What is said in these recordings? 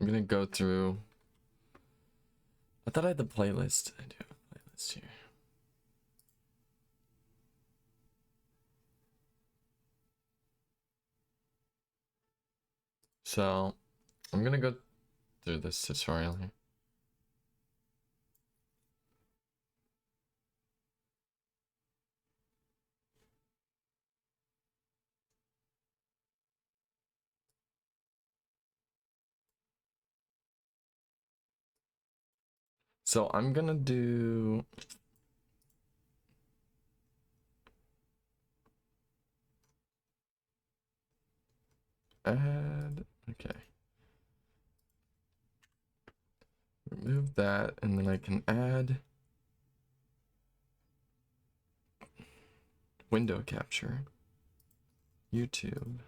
I'm gonna go through. I thought I had the playlist. I do have a playlist here. So I'm gonna go through this tutorial here. So I'm gonna do add, okay. Remove that, and then I can add window capture, YouTube.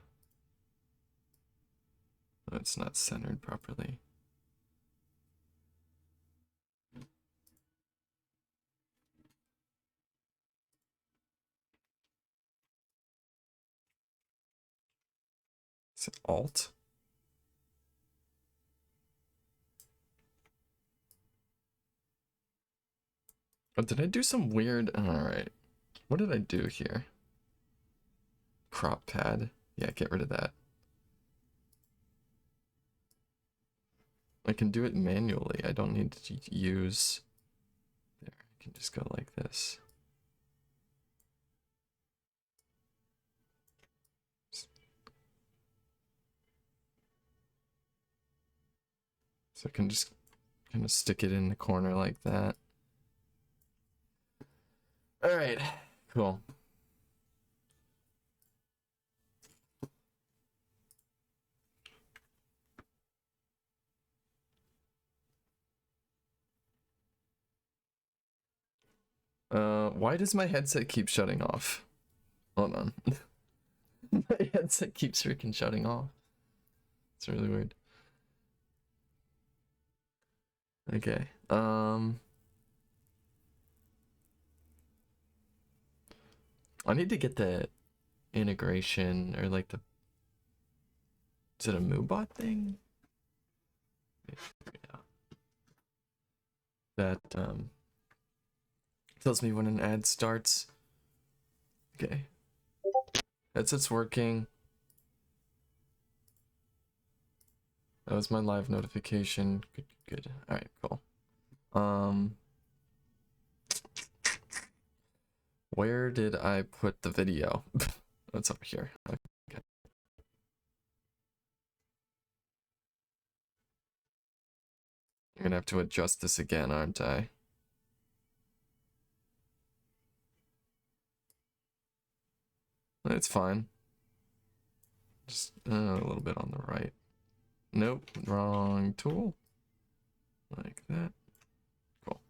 Oh, it's not centered properly. Is it Alt? Oh, did I do some weird? Alright. What did I do here? Crop pad. Yeah, get rid of that. I can do it manually. I don't need to use. There, I can just go like this. So I can just kind of stick it in the corner like that. Alright, cool. Why does my headset keep shutting off? Hold on. My headset keeps freaking shutting off. It's really weird. Okay. I need to get the integration or like the. Is it a MooBot thing? Yeah. That tells me when an ad starts. Okay. Headset's working. That was my live notification. Good, good. All right, cool. Where did I put the video? It's up here. Okay. I'm gonna have to adjust this again, aren't I? It's fine. Just a little bit on the right. Nope, wrong tool. Like that. Cool.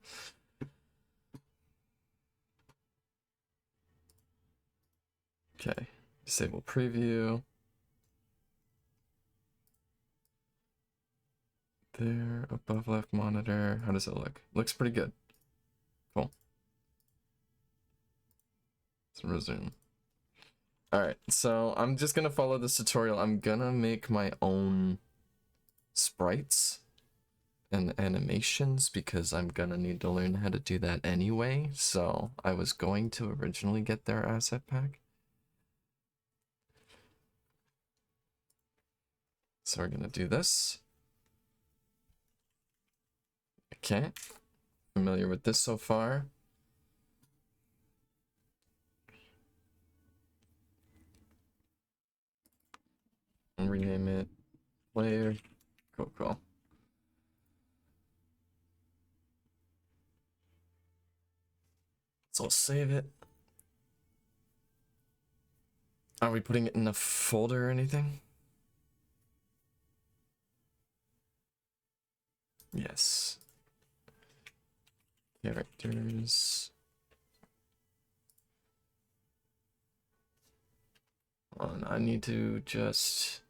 Okay, disable preview. There, above left monitor. How does it look? Looks pretty good. Cool. Let's resume. Alright, so I'm just gonna follow this tutorial. I'm gonna make my own sprites and animations because I'm gonna need to learn how to do that anyway. So I was going to originally get their asset pack. So we're gonna do this. Okay, familiar with this so far. And rename it player. Cool. So I'll save it. Are we putting it in a folder or anything? Yes. Characters. I need to just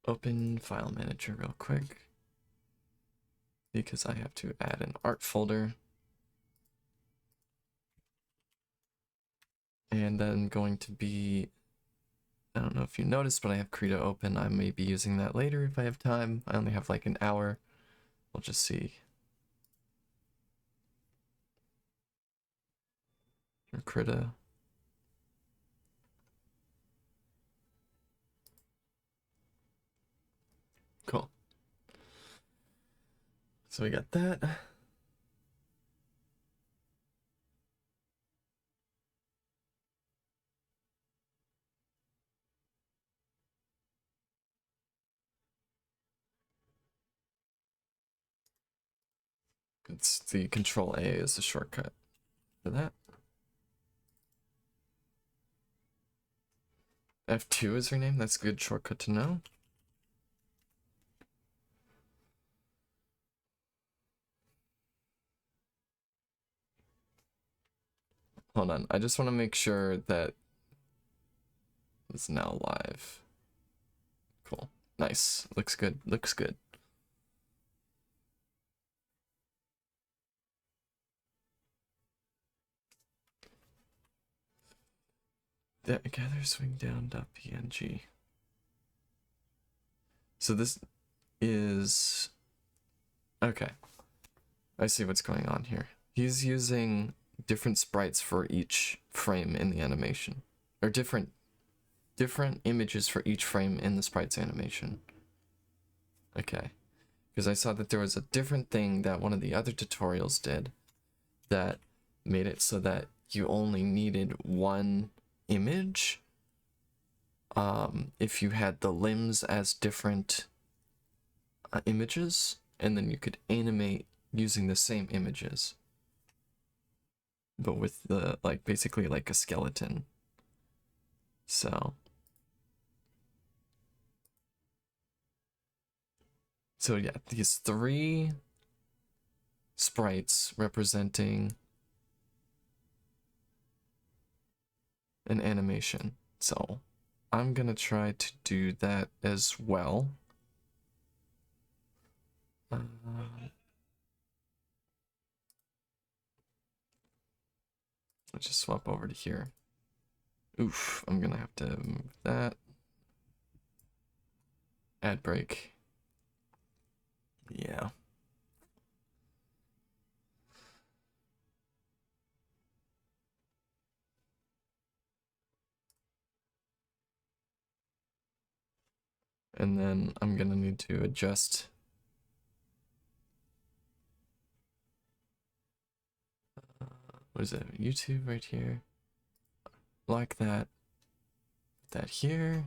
open file manager real quick because I have to add an art folder. And then going to be I don't know if you noticed, but I have Godot open. I may be using that later if I have time. I only have like an hour. We'll just see. Godot. Cool. So we got that. It's the Control A is the shortcut for that. F2 is her name. That's a good shortcut to know. Hold on. I just want to make sure that it's now live. Cool. Nice. Looks good. Looks good. Gather swing down.png. So this is okay. I see what's going on here. He's using different sprites for each frame in the animation, or different images for each frame in the sprites animation. Okay, because I saw that there was a different thing that one of the other tutorials did that made it so that you only needed one image if you had the limbs as different images, and then you could animate using the same images, but with the like basically like a skeleton. So yeah, these three sprites representing an animation. So I'm gonna try to do that as well. Let's just swap over to here. Oof, I'm gonna have to move that. Add break. Yeah. And then I'm gonna need to adjust what is it? YouTube right here. Like that. Put that here.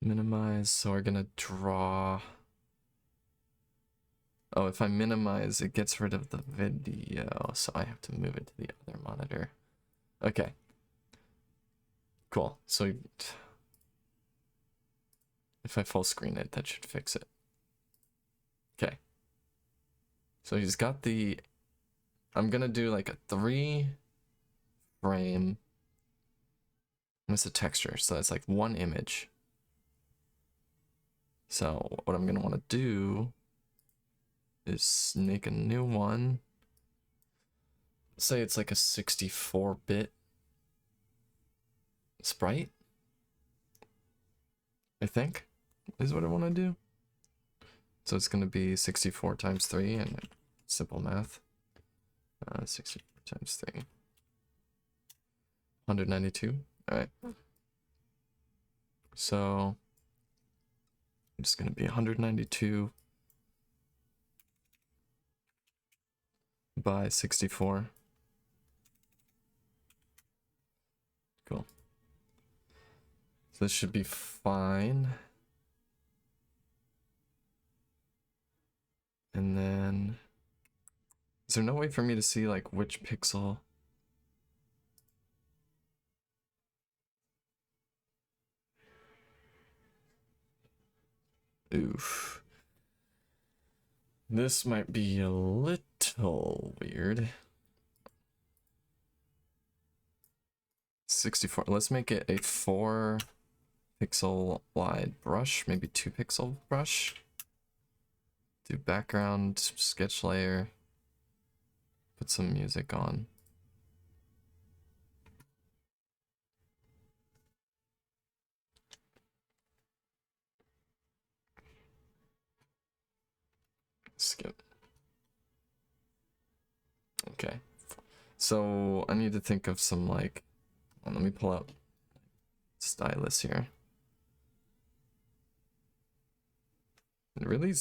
Minimize, so we're gonna draw. Oh, if I minimize, it gets rid of the video, so I have to move it to the other monitor. Okay. Cool. So if I full screen it, that should fix it. Okay. So he's got the, I'm gonna do like a 3 frame. It's a texture, so that's like one image. So what I'm gonna want to do is make a new one. Say it's like a 64-bit sprite, I think, is what I want to do. So it's gonna be 64 times 3, and simple math. 64 times 3. 192. All right. So it's gonna be 192 by 64. Cool. So this should be fine. And then, is there no way for me to see like which pixel? Oof. This might be a little weird. 64. Let's make it a 4 pixel wide brush, maybe 2 pixel brush. Do background, sketch layer, put some music on. Skip. Okay. So I need to think of some like, well, let me pull out stylus here. Really,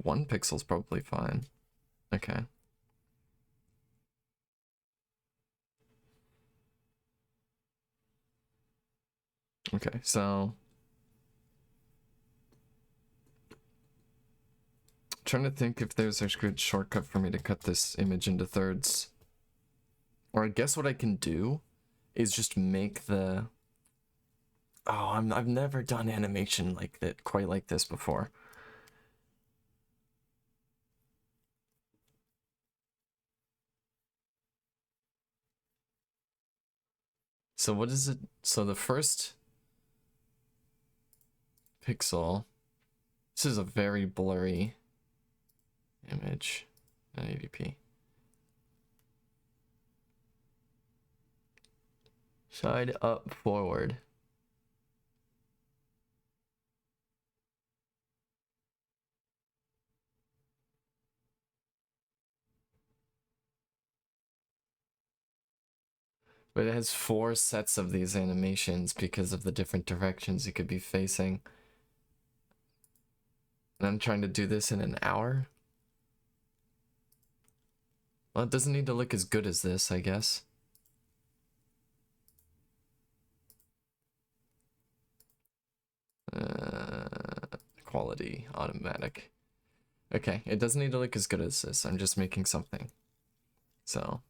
1 pixel's probably fine. Okay. Okay, so trying to think if there's a good shortcut for me to cut this image into thirds. Or I guess what I can do is just make the... Oh, I've never done animation like that, quite like this before. So what is it? So the first pixel, this is a very blurry image, 1080p. Side up forward. But it has 4 sets of these animations because of the different directions you could be facing. And I'm trying to do this in an hour. Well, it doesn't need to look as good as this, I guess. Quality, automatic. Okay, it doesn't need to look as good as this. I'm just making something. So,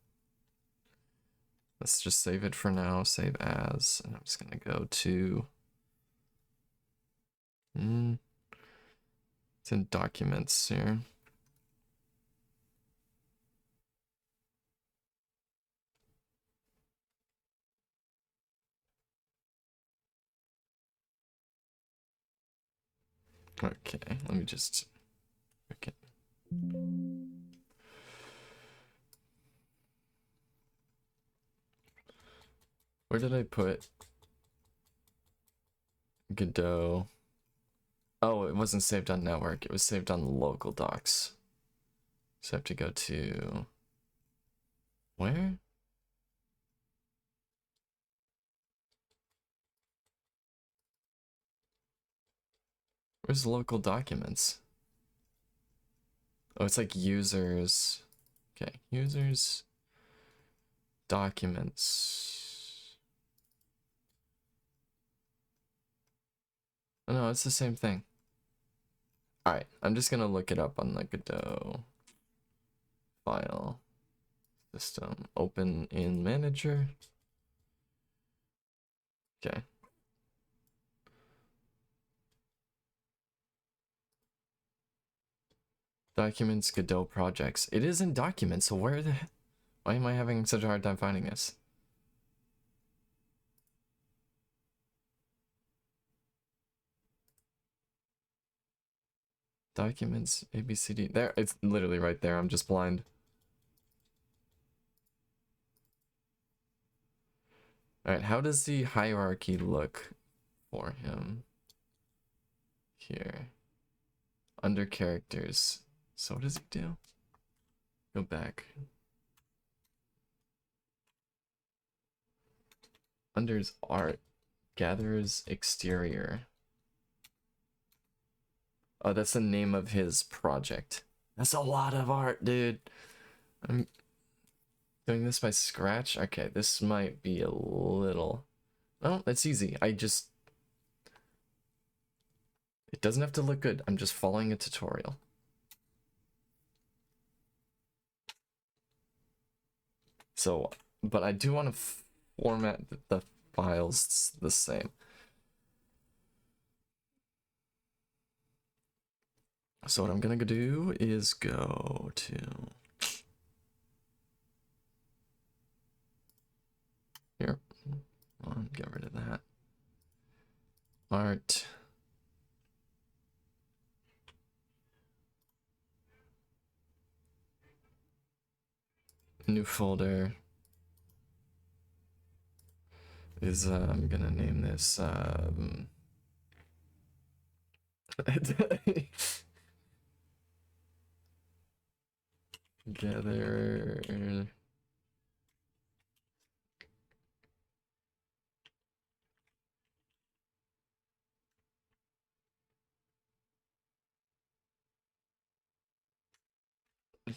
let's just save it for now. Save as. And I'm just going to go to... It's in documents here. Okay, let me just... Okay. Where did I put Godot? Oh, it wasn't saved on network. It was saved on local docs. So I have to go to... Where? Where's local documents? Oh, it's like users. Okay, users, documents. Oh no, it's the same thing. Alright, I'm just gonna look it up on the Godot file system. Open in manager. Okay. Documents, Godot projects. It is in documents, so why am I having such a hard time finding this? Documents, ABCD. There, it's literally right there. I'm just blind. Alright, how does the hierarchy look for him? Here. Under characters. So what does he do? Go back. Under his art. Gatherer's exterior. Oh, that's the name of his project. That's a lot of art, dude. I'm doing this by scratch. Okay, this might be a little... Oh, that's easy. It doesn't have to look good. I'm just following a tutorial. So, but I do want to format the files the same. So what I'm gonna do is go to here. On, get rid of that. Art. New folder is I'm gonna name this together.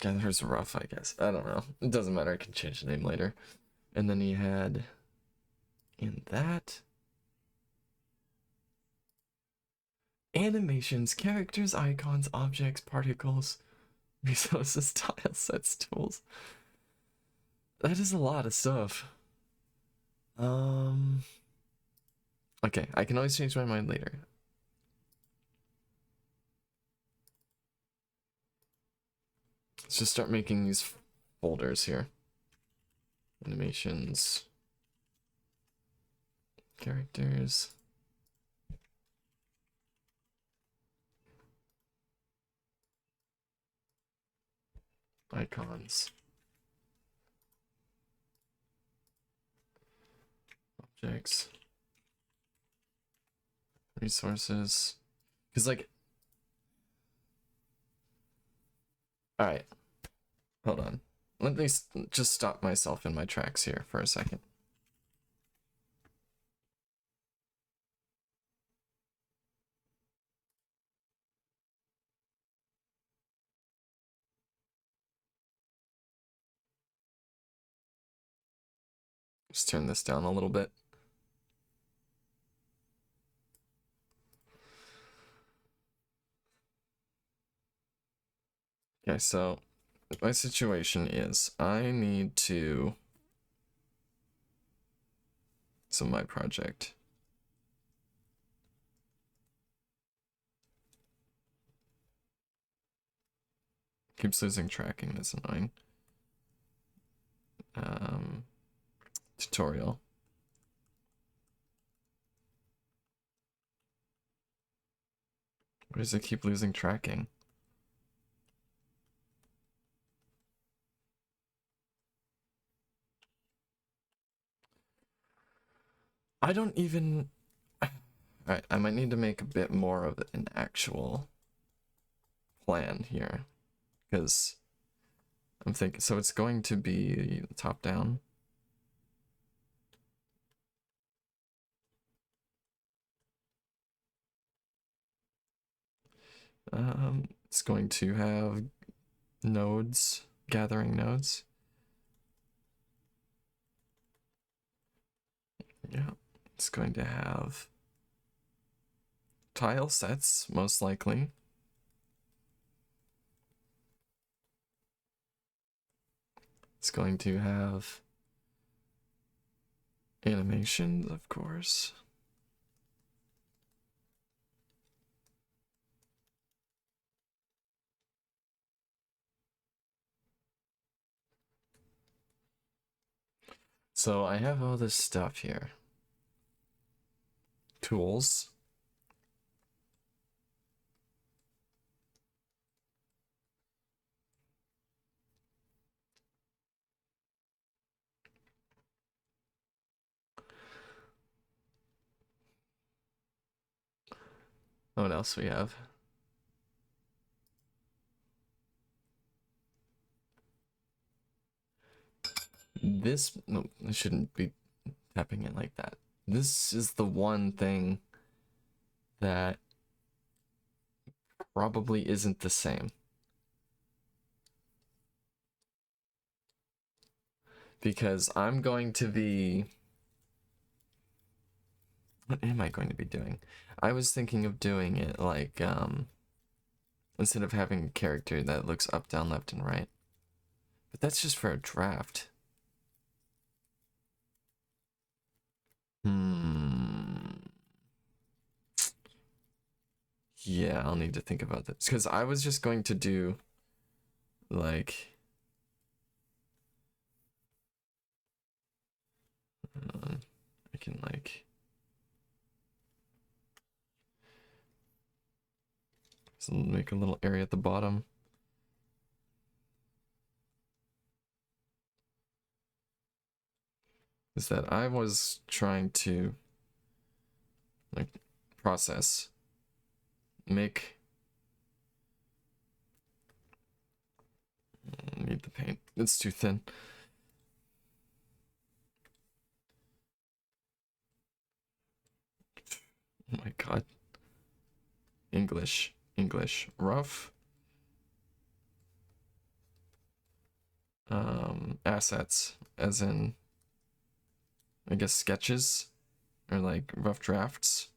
Gather's rough, I guess. I don't know. It doesn't matter. I can change the name later. And then he had in that animations, characters, icons, objects, particles, resources, tile sets, tools. That is a lot of stuff. Okay, I can always change my mind later. Let's just start making these folders here. Animations, characters, icons, objects, resources. Because, like, alright, hold on. Let me just stop myself in my tracks here for a second. Just turn this down a little bit. Okay, so my situation is I need to. So my project. Keeps losing tracking, that's annoying. Tutorial. Why does it keep losing tracking? I don't even... Alright, I might need to make a bit more of an actual plan here. Because I'm thinking... So it's going to be top down. It's going to have nodes, gathering nodes. Yeah, it's going to have tile sets, most likely. It's going to have animations, of course. So I have all this stuff here. Tools. What else we have? This, no, I shouldn't be tapping it like that. This is the one thing that probably isn't the same. Because I'm going to be... What am I going to be doing? I was thinking of doing it like, instead of having a character that looks up, down, left, and right. But that's just for a draft. Yeah, I'll need to think about this. Because I was just going to do, like... I can, like... So make a little area at the bottom. is that I was trying to like process, make, need the paint, it's too thin. Oh my god. English, rough. Assets, as in, I guess sketches, or like rough drafts,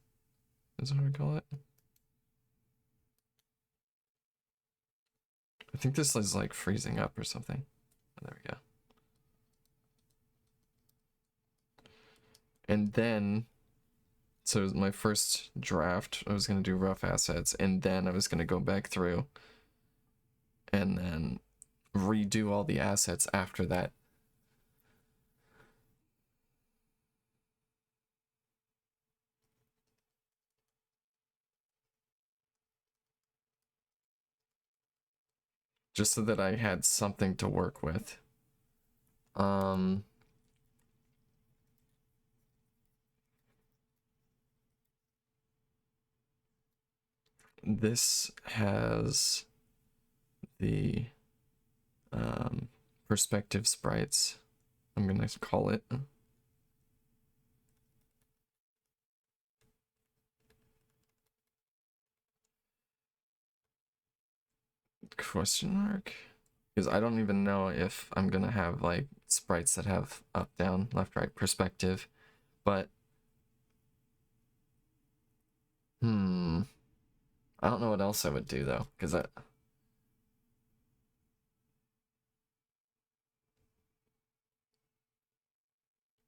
is what we call it. I think this is like freezing up or something. Oh, there we go. And then, so my first draft, I was gonna do rough assets, and then I was gonna go back through and then redo all the assets after that. Just so that I had something to work with. This has the perspective sprites, I'm gonna call it. Question mark? Because I don't even know if I'm gonna have like sprites that have up, down, left, right perspective, but I don't know what else I would do though, because I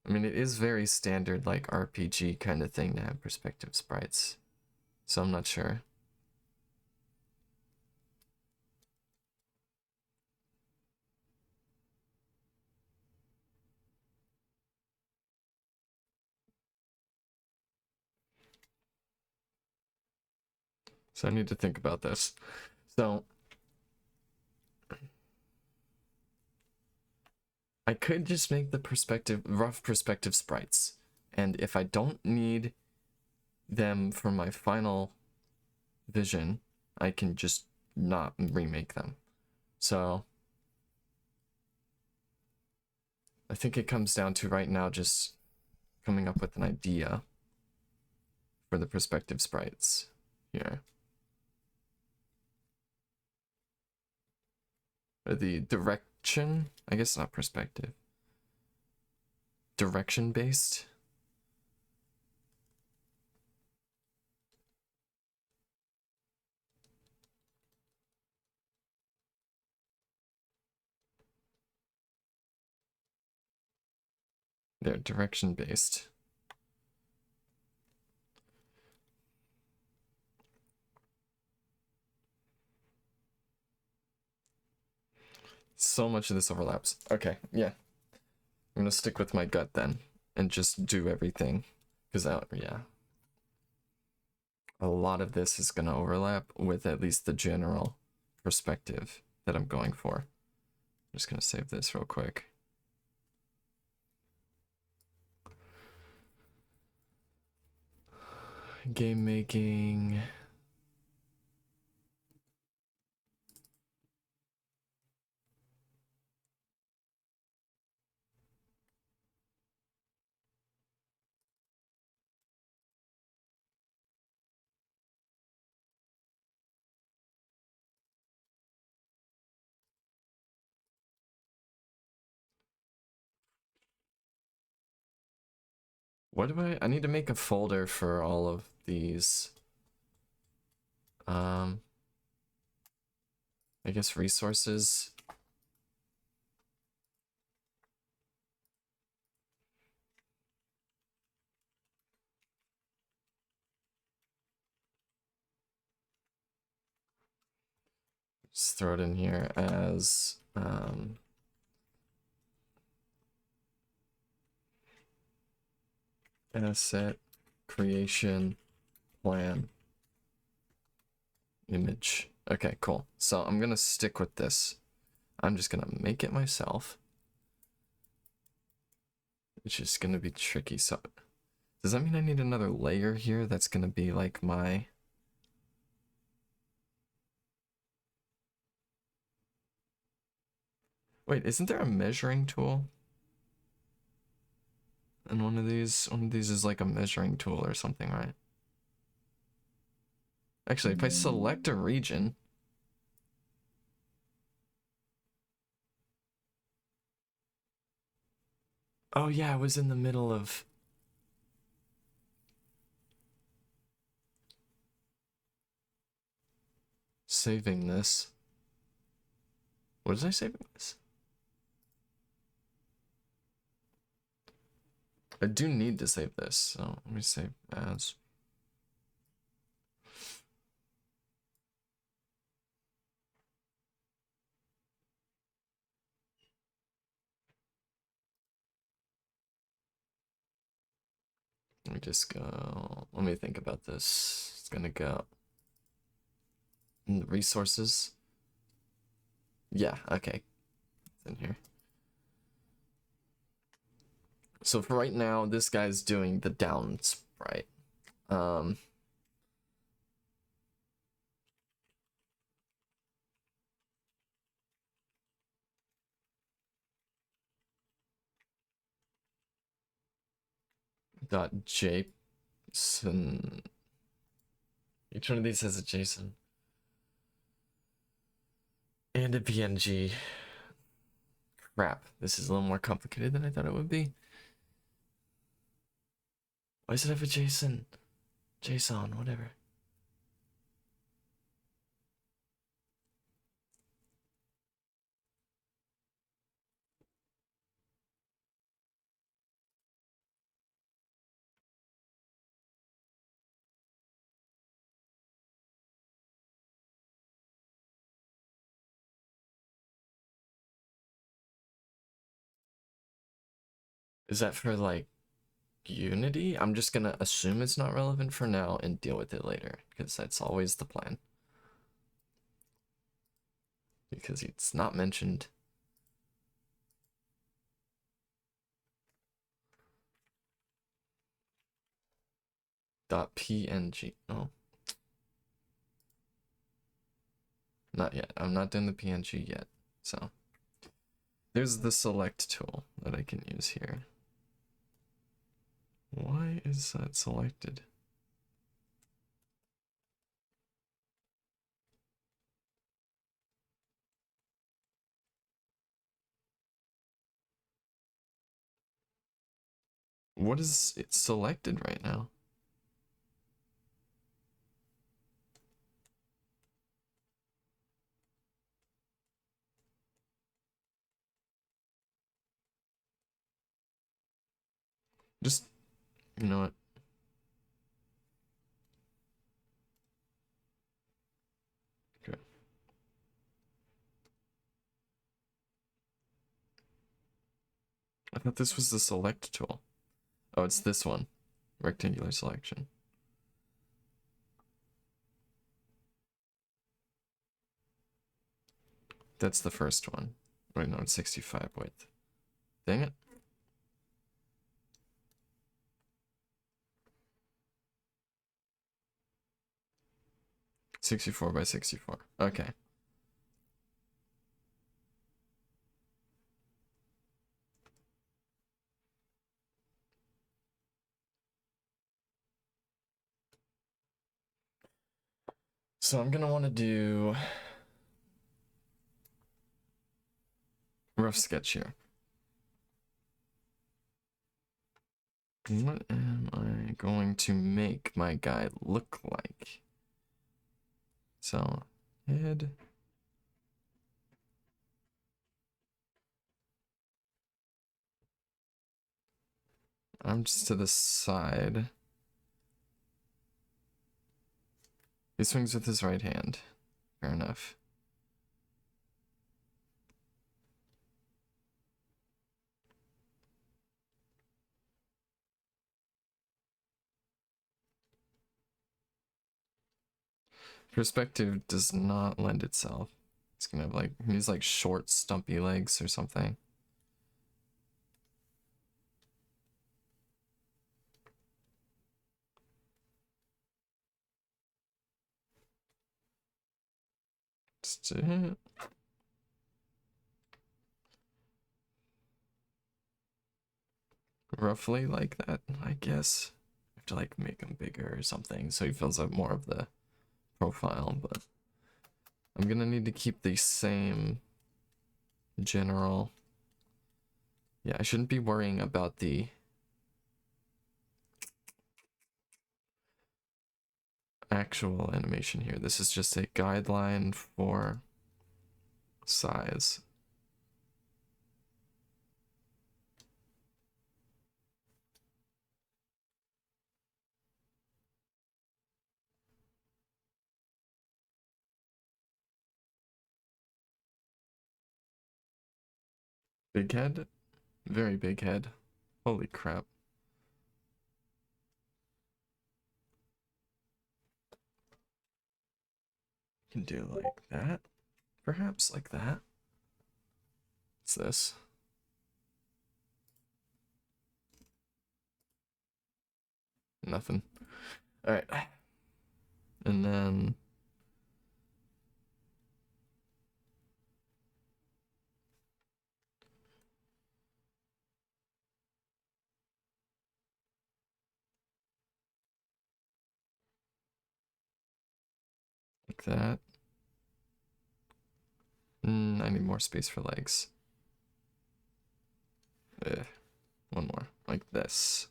mean, it is very standard, like RPG kind of thing to have perspective sprites, so I'm not sure. So I need to think about this. So I could just make the rough perspective sprites, and if I don't need them for my final vision, I can just not remake them. So I think it comes down to right now just coming up with an idea for the perspective sprites here. Or the direction, I guess not perspective. Direction based. They're direction based. So much of this overlaps. Okay, yeah. I'm gonna stick with my gut then and just do everything. Because, yeah. A lot of this is gonna overlap with at least the general perspective that I'm going for. I'm just gonna save this real quick. Game making. What do I need to make a folder for all of these. I guess resources. Just throw it in here as asset creation plan image. Okay, cool. So I'm gonna stick with this. I'm just gonna make it myself. which is gonna be tricky. So does that mean I need another layer here that's gonna be like my... Wait, isn't there a measuring tool? And one of these is like a measuring tool or something, right? Actually, if I select a region... Oh yeah, I was in the middle of... saving this. What was I saving this? I do need to save this, so let me save as. Let me just go. Let me think about this. It's gonna go in the resources. Yeah, okay. It's in here. So for right now, this guy's doing the down sprite. Dot JSON. Each one of these has a JSON and a PNG. Crap, this is a little more complicated than I thought it would be. Why does it have a JSON? JSON, whatever. Is that for like Unity? I'm just gonna assume it's not relevant for now and deal with it later, because that's always the plan. Because it's not mentioned. .png. Oh. Not yet. I'm not doing the PNG yet. So there's the select tool that I can use here. Why is that selected? What is it selected right now? Just, you know what? Okay. I thought this was the select tool. Oh, it's this one. Rectangular selection. That's the first one. Wait, no, it's 65 width. Dang it. .64 by 64. Okay. So I'm gonna want to do rough sketch here. What am I going to make my guy look like? So, head. Arms to the side. He swings with his right hand. Fair enough. Perspective does not lend itself. He's gonna have like, he's like short, stumpy legs or something. Just roughly like that, I guess. I have to like make him bigger or something so he fills out more of the profile, but I'm gonna need to keep the same general. Yeah, I shouldn't be worrying about the actual animation here. This is just a guideline for size. Big head? Very big head. Holy crap. Can do like that. Perhaps like that. What's this? Nothing. Alright. And then like that. I need more space for legs. One more. Like this.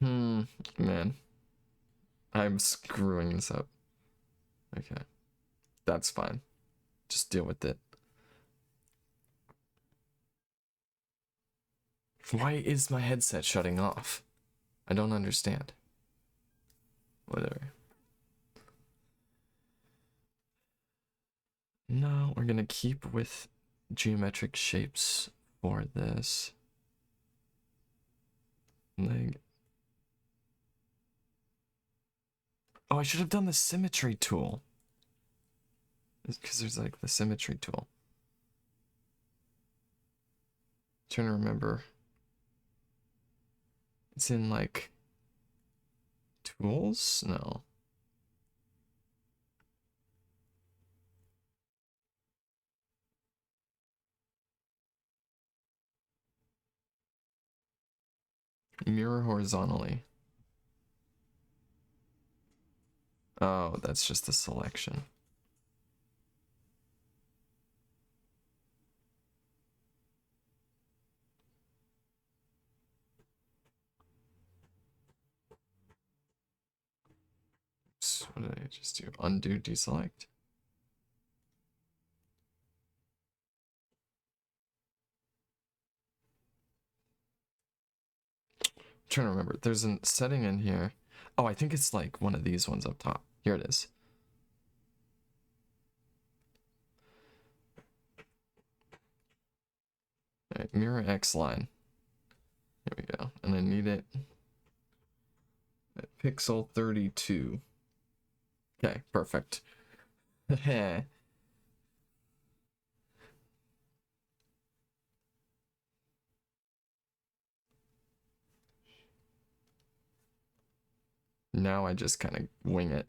Man. I'm screwing this up. Okay. That's fine. Just deal with it. Why is my headset shutting off? I don't understand. Whatever. No, we're gonna keep with geometric shapes for this. Leg. Oh, I should have done the symmetry tool. Because there's like the symmetry tool. Trying to remember. It's in like tools? No. Mirror horizontally. Oh, that's just the selection. Oops, what did I just do? Undo, deselect. I'm trying to remember. There's a setting in here. Oh, I think it's like one of these ones up top. Here it is. All right, mirror X line. Here we go. And I need it at pixel 32. Okay, perfect. Now I just kind of wing it.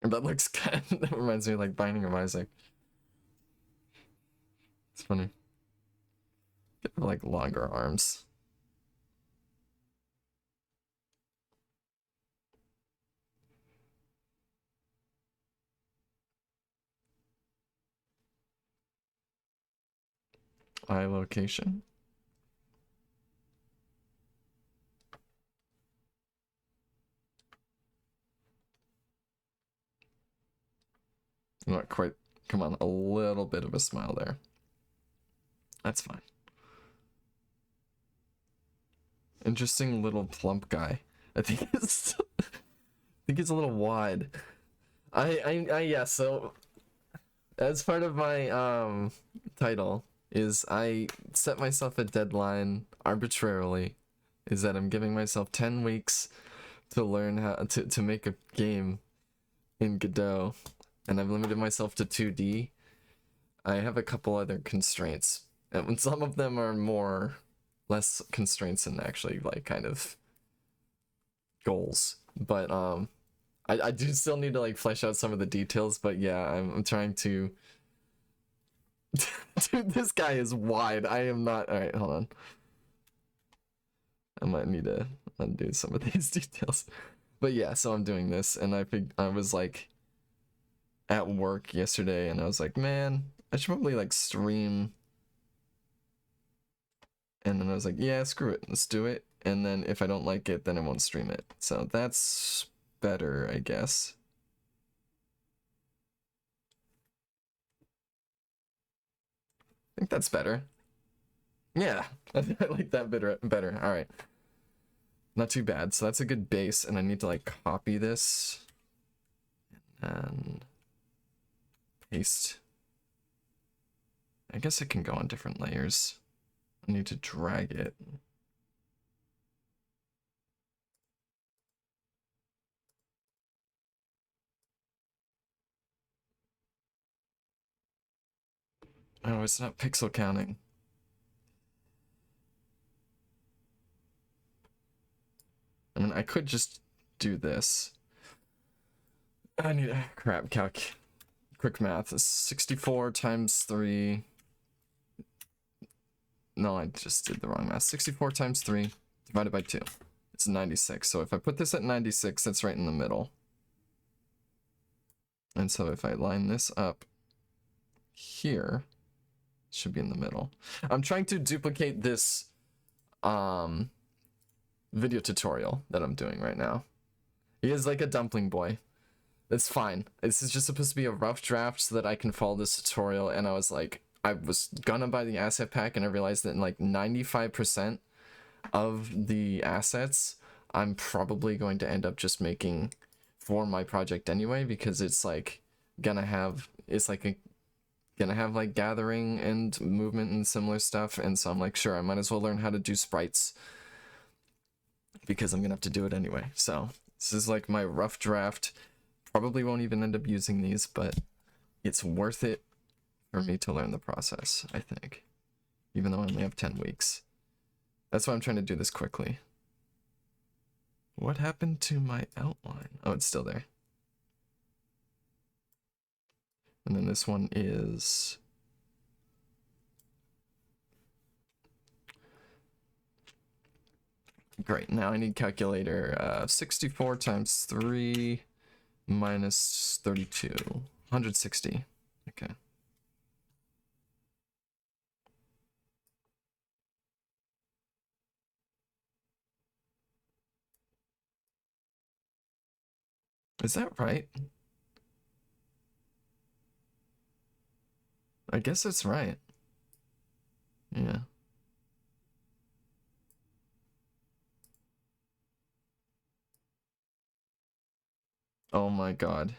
That looks kind of, that reminds me of like Binding of Isaac. It's funny. Get like longer arms. Eye location. Not quite Come on, a little bit of a smile there. That's fine. Interesting little plump guy. I think it's a little wide. Yeah, so as part of my title is I set myself a deadline arbitrarily, is that I'm giving myself 10 weeks to learn how to make a game in Godot, and I've limited myself to 2D. I have a couple other constraints, and some of them are less constraints and actually like kind of goals, but I do still need to like flesh out some of the details. But yeah, I'm trying to dude, this guy is wide. I am not. All right, hold on, I might need to undo some of these details. But yeah, so I'm doing this, and I was like at work yesterday, and I was like, man, I should probably like stream. And then I was like, yeah, screw it, let's do it. And then if I don't like it, then I won't stream it. So that's better, I guess. I think that's better. Yeah, I like that better. All right. Not too bad. So that's a good base, and I need to like copy this and paste. I guess it can go on different layers. I need to drag it. Oh, it's not pixel counting. I mean, I could just do this. I need a crap calc. Quick math. 64 times 3. No, I just did the wrong math. 64 times 3 divided by 2. It's 96. So if I put this at 96, that's right in the middle. And so if I line this up here, it should be in the middle. I'm trying to duplicate this video tutorial that I'm doing right now. He is like a dumpling boy. It's fine. This is just supposed to be a rough draft so that I can follow this tutorial, and I was like, I was gonna buy the asset pack, and I realized that in like 95% of the assets, I'm probably going to end up just making for my project anyway, because it's like gonna have like gathering and movement and similar stuff, and so I'm like, sure, I might as well learn how to do sprites because I'm gonna have to do it anyway. So this is like my rough draft. Probably won't even end up using these, but it's worth it for me to learn the process, I think, even though I only have 10 weeks. That's why I'm trying to do this quickly. What happened to my outline? Oh, it's still there. And then this one is... Great, now I need calculator. 64 times 3 minus 32. 160. Okay. Is that right? I guess it's right. Yeah. Oh my god.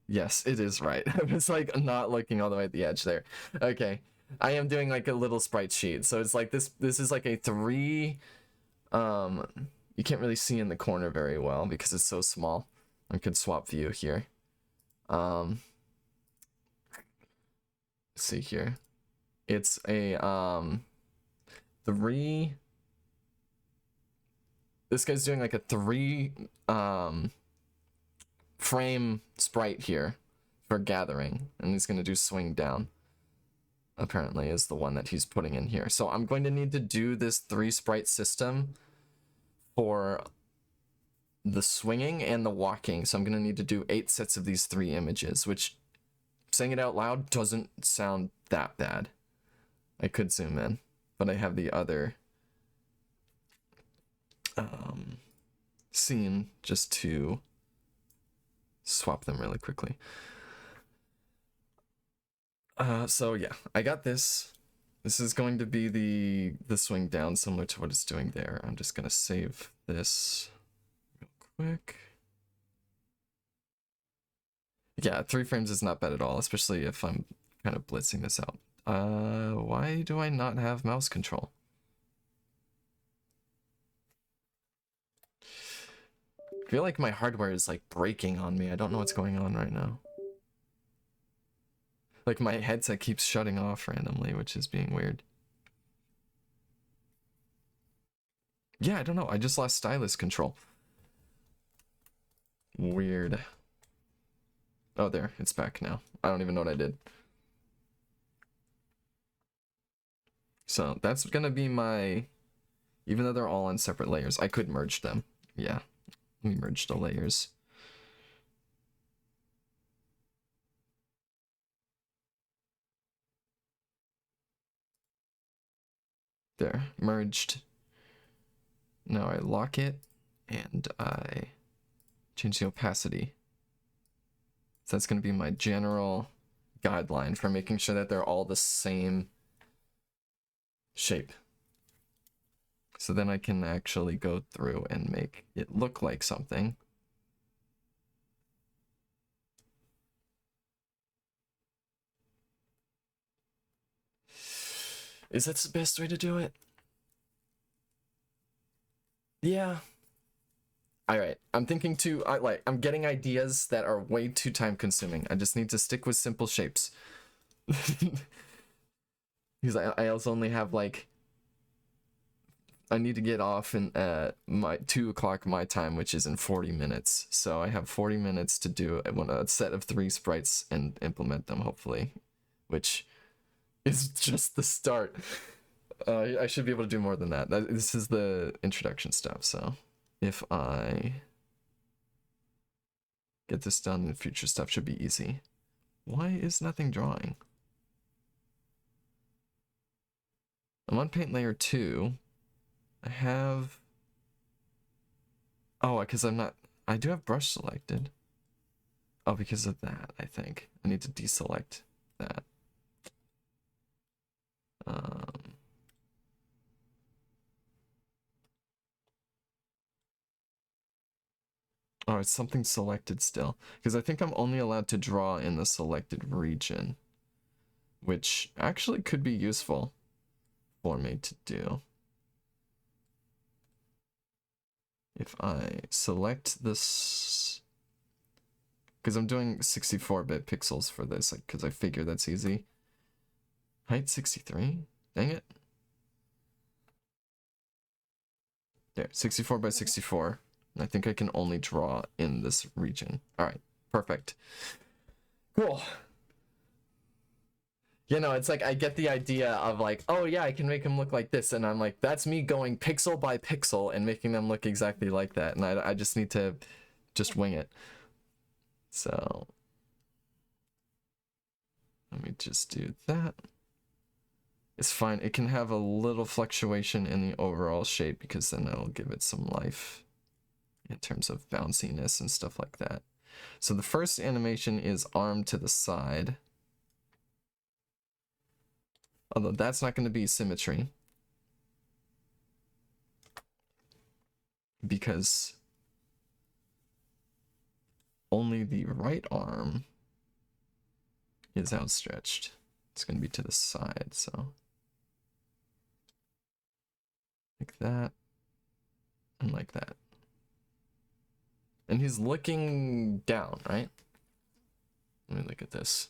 Yes, it is right. I was like not looking all the way at the edge there. Okay. I am doing like a little sprite sheet. So it's like this is like a 3 you can't really see in the corner very well because it's so small. I could swap view here. Let's see here. It's a 3. This guy's doing like a 3 frame sprite here for gathering, and he's gonna do swing down, apparently, is the one that he's putting in here. So I'm going to need to do this 3 sprite system for the swinging and the walking. So I'm gonna need to do 8 sets of these 3 images, which, saying it out loud, doesn't sound that bad. I could zoom in, but I have the other scene just to swap them really quickly. So yeah, I got this. This is going to be the swing down, similar to what it's doing there. I'm just gonna save this real quick. Yeah, 3 frames is not bad at all, especially if I'm kind of blitzing this out. Why do I not have mouse control? I feel like my hardware is like breaking on me. I don't know what's going on right now. Like my headset keeps shutting off randomly, which is being weird. Yeah, I don't know. I just lost stylus control. Weird. Oh, there. It's back now. I don't even know what I did. So that's gonna be my... Even though they're all on separate layers, I could merge them. Yeah. Let me merge the layers. There. Merged. Now I lock it, and I change the opacity. So that's going to be my general guideline for making sure that they're all the same shape. So then I can actually go through and make it look like something. Is that the best way to do it? Yeah. All right. I'm thinking too, I'm getting ideas that are way too time consuming. I just need to stick with simple shapes. Because I also only have like, I need to get off in my 2 o'clock my time, which is in 40 minutes. So I have 40 minutes to do a set of 3 sprites and implement them, hopefully, which is just the start. I should be able to do more than that. This is the introduction stuff. So if I get this done, the future stuff should be easy. Why is nothing drawing? I'm on paint layer 2. I have... Oh, because I'm not... I do have brush selected. Oh, because of that, I think. I need to deselect that. Oh, it's something selected still. Because I think I'm only allowed to draw in the selected region. Which actually could be useful for me to do. If I select this... Because I'm doing 64-bit pixels for this, because I figure that's easy. Height 63? Dang it. There, 64 by 64. I think I can only draw in this region. Alright, perfect. Cool. You know, it's like I get the idea of like, oh yeah, I can make them look like this, and I'm like, that's me going pixel by pixel and making them look exactly like that, and I just need to just wing it. So let me just do that. It's fine. It can have a little fluctuation in the overall shape because then that'll give it some life in terms of bounciness and stuff like that. So the first animation is arm to the side. Although that's not going to be symmetry. Because only the right arm is outstretched. It's going to be to the side, so. Like that. And like that. And he's looking down, right? Let me look at this.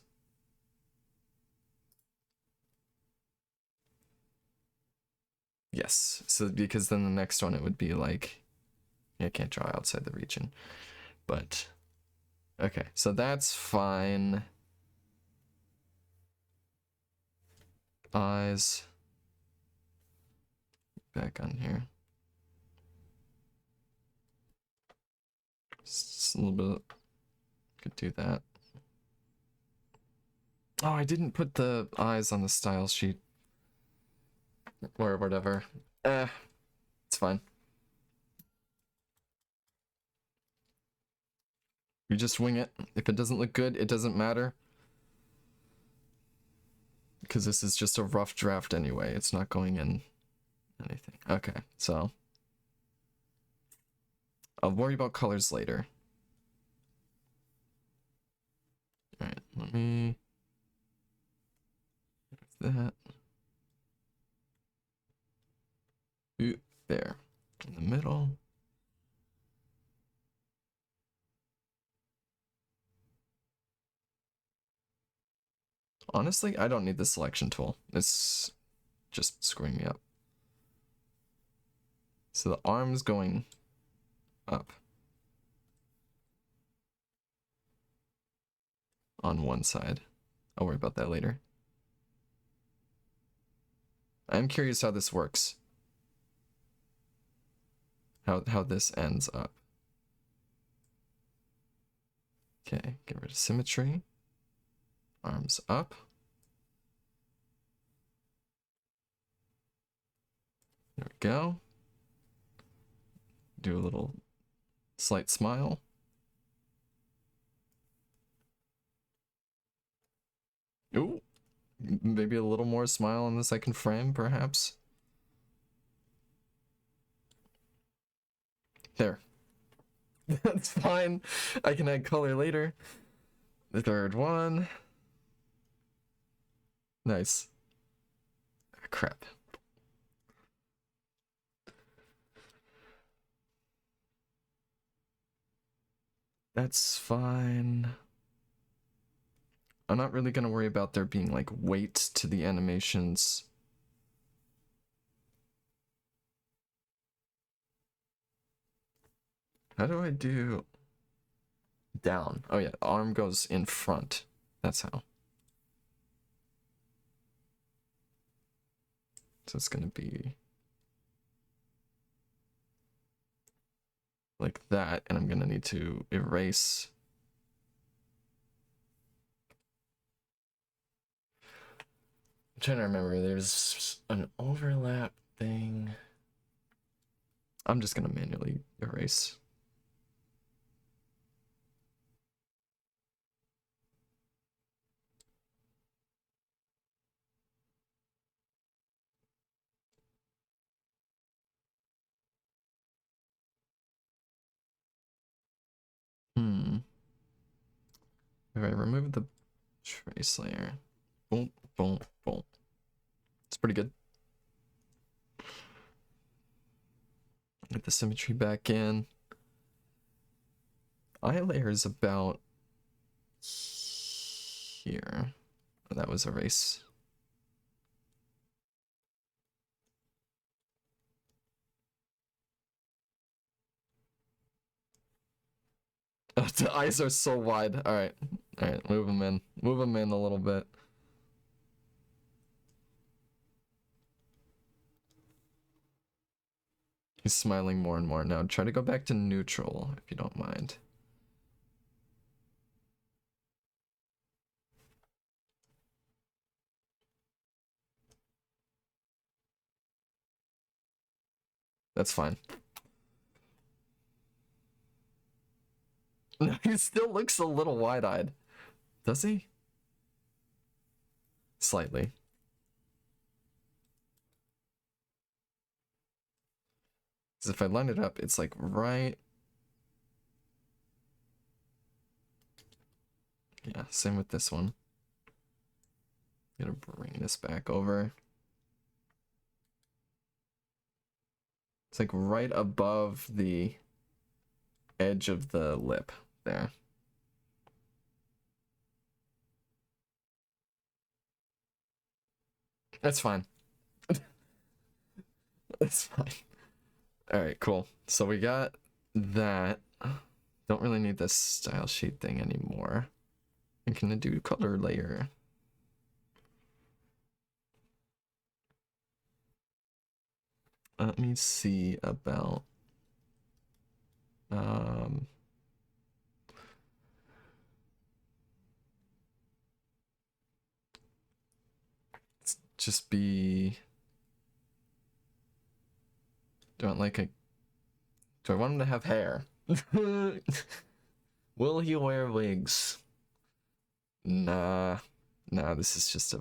Yes, so because then the next one it would be like, yeah, I can't draw outside the region, but okay, so that's fine. Eyes, back on here. Just a little bit, could do that. Oh, I didn't put the eyes on the style sheet. Or whatever. It's fine. You just wing it. If it doesn't look good, it doesn't matter. because this is just a rough draft anyway. It's not going in anything. Okay, so I'll worry about colors later. All right, let me that. Ooh, there, in the middle. Honestly, I don't need the selection tool. It's just screwing me up. So the arm's going up on one side. I'll worry about that later. I'm curious how this works. How this ends up. Okay, get rid of symmetry. Arms up. There we go. Do a little slight smile. Ooh, maybe a little more smile in the second frame, perhaps. There. That's fine. I can add color later. The third one. Nice. Ah, crap. That's fine. I'm not really gonna worry about there being like weight to the animations. How do I do down? Oh yeah, arm goes in front. That's how. So it's gonna be like that, and I'm gonna need to erase. I'm trying to remember, there's an overlap thing. I'm just gonna manually erase. If I remove the trace layer, boom, boom, boom. It's pretty good. Get the symmetry back in. Eye layer is about here. Oh, that was erase. Oh, the eyes are so wide. All right, move them in. Move them in a little bit. He's smiling more and more now. Try to go back to neutral if you don't mind. That's fine. He still looks a little wide-eyed. Does he? Slightly. Because if I line it up, it's like right. Yeah, same with this one. Gonna bring this back over. It's like right above the edge of the lip there. That's fine. That's fine. All right, cool. So we got that. Don't really need this style sheet thing anymore. I'm gonna do color layer. Let me see about let's just be, do I want him to have hair? Will he wear wigs? Nah, this is just a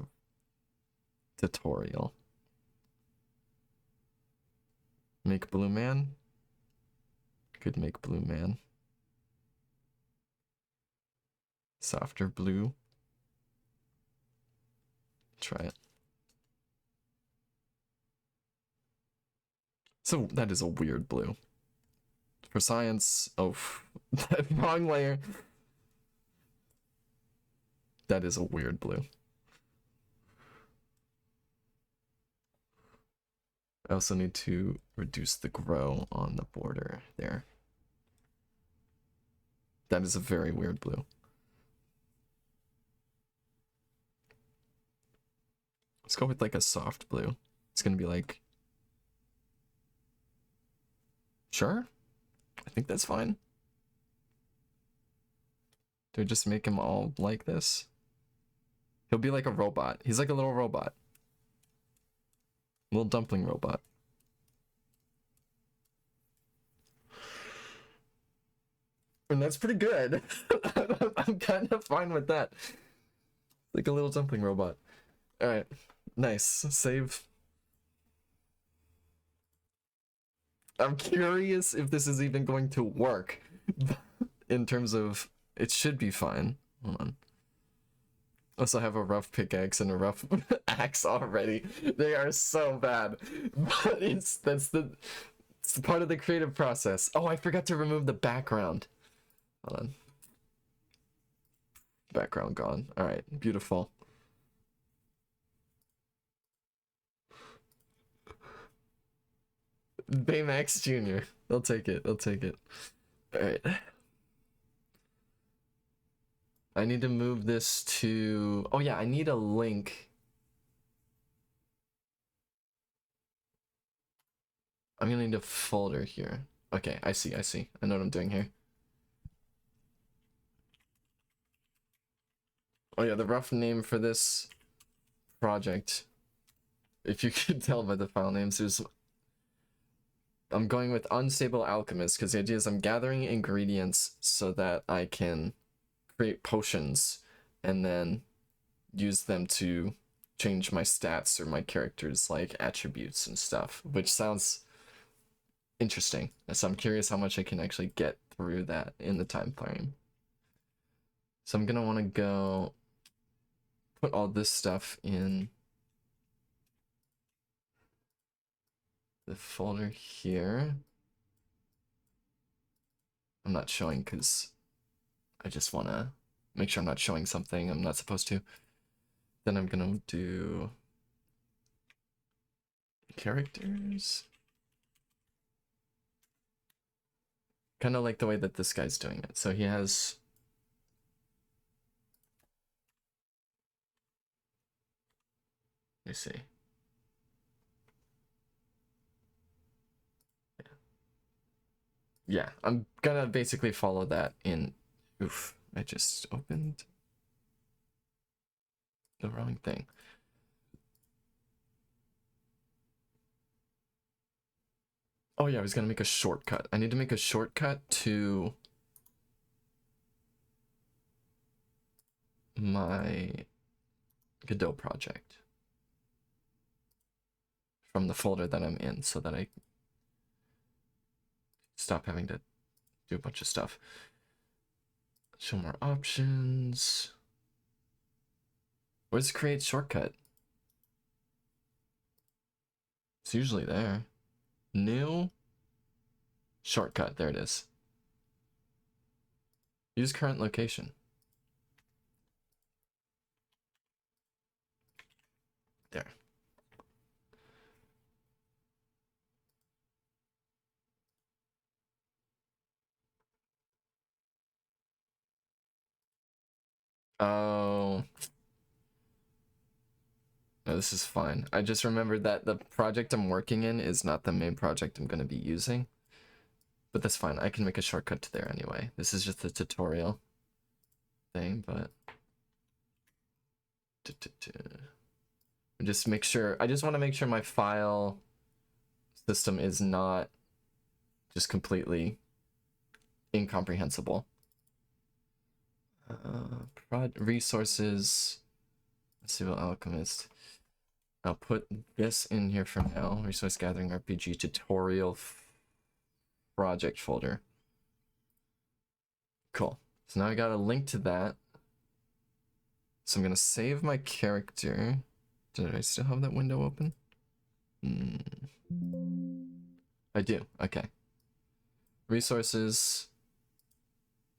tutorial. Make blue man. Could make blue man. Softer blue. Try it. So that is a weird blue. For science, oh, wrong layer. That is a weird blue. I also need to reduce the grow on the border there. That is a very weird blue. Let's go with like a soft blue. It's gonna be like... Sure? I think that's fine. Do I just make him all like this? He'll be like a robot. He's like a little robot. Little dumpling robot. And that's pretty good. I'm kind of fine with that. Like a little dumpling robot. Alright. Nice. Save. I'm curious if this is even going to work. In terms of... It should be fine. Hold on. Also have a rough pickaxe and a rough axe already. They are so bad. But it's part of the creative process. Oh, I forgot to remove the background. Hold on. Background gone. Alright, beautiful. Baymax Jr. They'll take it. They'll take it. Alright. I need to move this to... Oh yeah, I need a link. I'm gonna need a folder here. Okay, I see. I know what I'm doing here. Oh yeah, the rough name for this project, if you could tell by the file names, I'm going with Unstable Alchemist, because the idea is I'm gathering ingredients so that I can create potions and then use them to change my stats or my characters' like attributes and stuff, which sounds interesting. So I'm curious how much I can actually get through that in the time frame. So I'm gonna want to go put all this stuff in the folder here. I'm not showing because I just want to make sure I'm not showing something I'm not supposed to. Then I'm gonna do characters. Kind of like the way that this guy's doing it. So he has... Let me see. Yeah, I'm gonna basically follow that in... Oof, I just opened the wrong thing. Oh yeah, I was gonna make a shortcut. I need to make a shortcut to my Godot project from the folder that I'm in so that I stop having to do a bunch of stuff. Show more options. Where's create shortcut? It's usually there. New shortcut. There it is. Use current location. There. Oh. No, this is fine. I just remembered that the project I'm working in is not the main project I'm going to be using. But that's fine. I can make a shortcut to there anyway. This is just a tutorial thing, but... Just make sure... I just want to make sure my file system is not just completely incomprehensible. Resources... Civil Alchemist. I'll put this in here for now. Resource Gathering RPG Tutorial Project folder. Cool. So now I got a link to that. So I'm gonna save my character. Did I still have that window open? I do. Okay. Resources.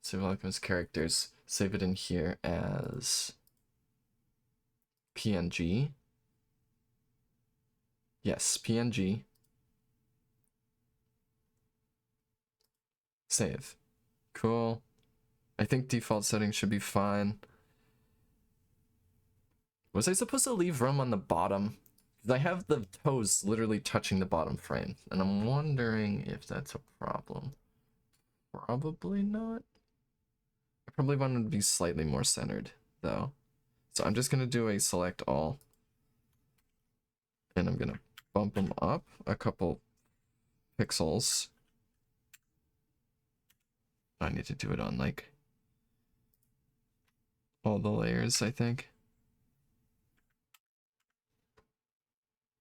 Save Alchemist characters. Save it in here as PNG. Yes, PNG. Save. Cool. I think default settings should be fine. Was I supposed to leave room on the bottom? Because I have the toes literally touching the bottom frame, and I'm wondering if that's a problem. Probably not. I probably want them to be slightly more centered, though. So I'm just going to do a select all. And I'm going to bump them up a couple pixels. I need to do it on, like, all the layers, I think.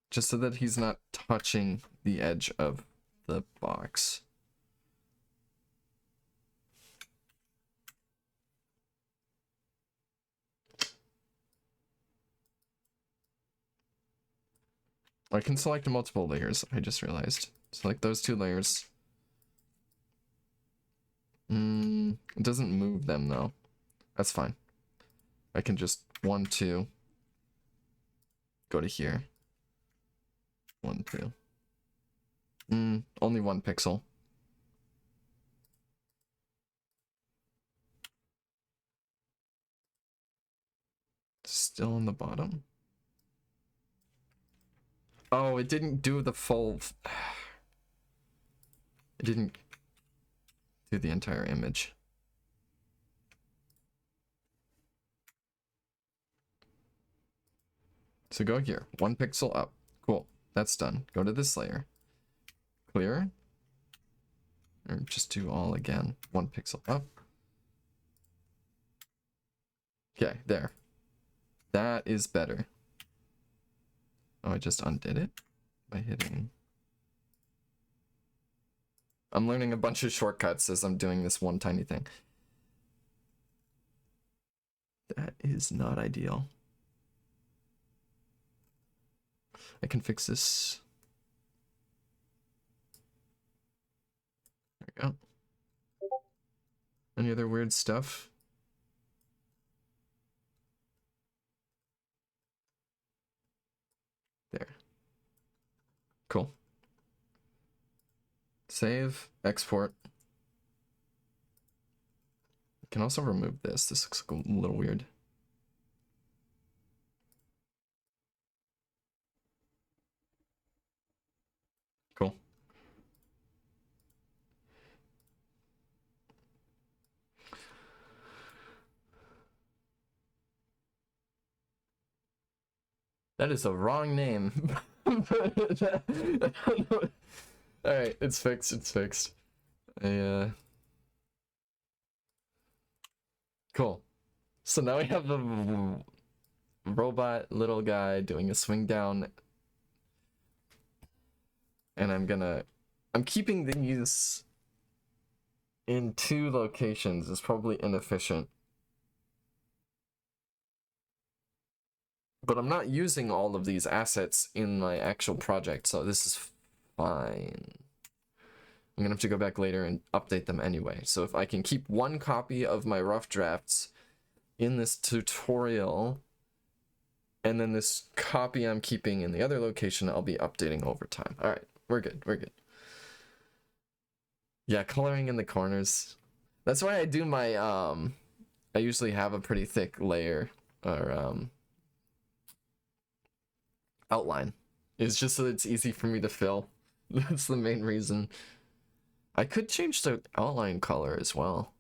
Just so that he's not touching the edge of the box. I can select multiple layers, I just realized. Select those two layers. It doesn't move them though. That's fine. I can just 1, 2. Go to here. 1, 2. Only 1 pixel. Still on the bottom. Oh, it didn't do the full... It didn't do the entire image. So go here. 1 pixel up. Cool. That's done. Go to this layer. Clear. Or just do all again. 1 pixel up. Okay, there. That is better. Oh, I just undid it by hitting... I'm learning a bunch of shortcuts as I'm doing this one tiny thing. That is not ideal. I can fix this. There we go. Any other weird stuff? There. Cool. Save, export. I can also remove this. This looks a little weird. Cool. That is a wrong name. Alright, it's fixed, it's fixed. Cool. So now we have the robot little guy doing a swing down. And I'm keeping these in 2 locations. It's probably inefficient. But I'm not using all of these assets in my actual project, so this is fine. I'm gonna have to go back later and update them anyway. So if I can keep 1 copy of my rough drafts in this tutorial, and then this copy I'm keeping in the other location, I'll be updating over time. All right, we're good, we're good. Yeah, coloring in the corners. That's why I do my, I usually have a pretty thick layer, or, outline. It's just so it's easy for me to fill. That's the main reason. I could change the outline color as well.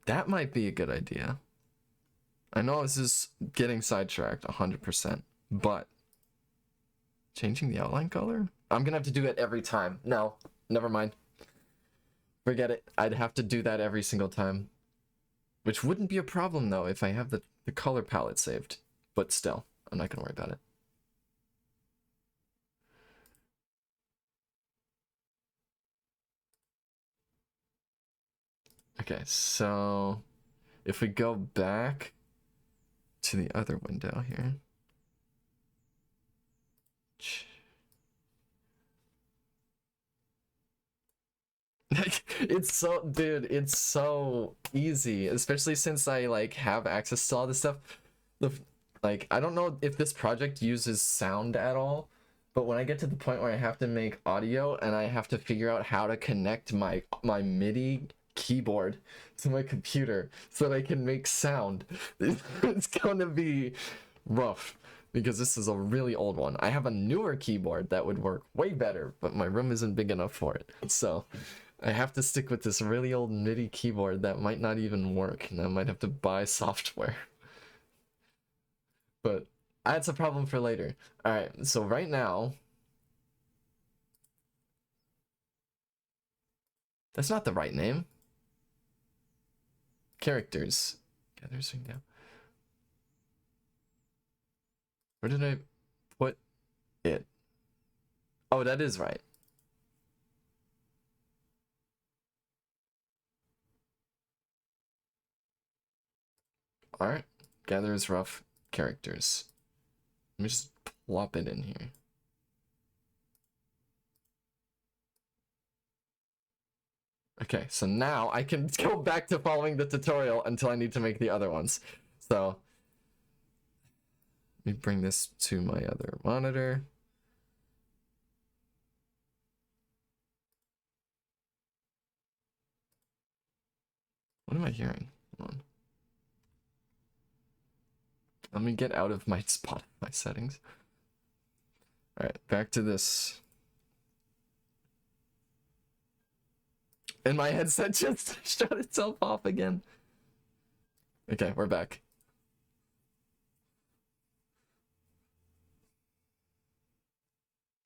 That might be a good idea. I know this is getting sidetracked 100%, but changing the outline color? I'm gonna have to do it every time. No, never mind. Forget it. I'd have to do that every single time. Which wouldn't be a problem though if I have the The color palette saved, but still, I'm not gonna worry about it. Okay, so if we go back to the other window here. It's so, dude, it's so easy, especially since I like have access to all this stuff. Like, I don't know if this project uses sound at all, but when I get to the point where I have to make audio and I have to figure out how to connect my MIDI keyboard to my computer so that I can make sound, it's gonna be rough because this is a really old one. I have a newer keyboard that would work way better, but my room isn't big enough for it. So I have to stick with this really old MIDI keyboard that might not even work, and I might have to buy software. But that's a problem for later. Alright, so right now... That's not the right name. Characters. Gather, swing down. Where did I put it? Oh, that is right. Alright. Gather is rough. Characters. Let me just plop it in here. Okay, so now I can go back to following the tutorial until I need to make the other ones. So, let me bring this to my other monitor. What am I hearing? Hold on. Let me get out of my Spotify settings. Alright, back to this. And my headset just shut itself off again. Okay, we're back.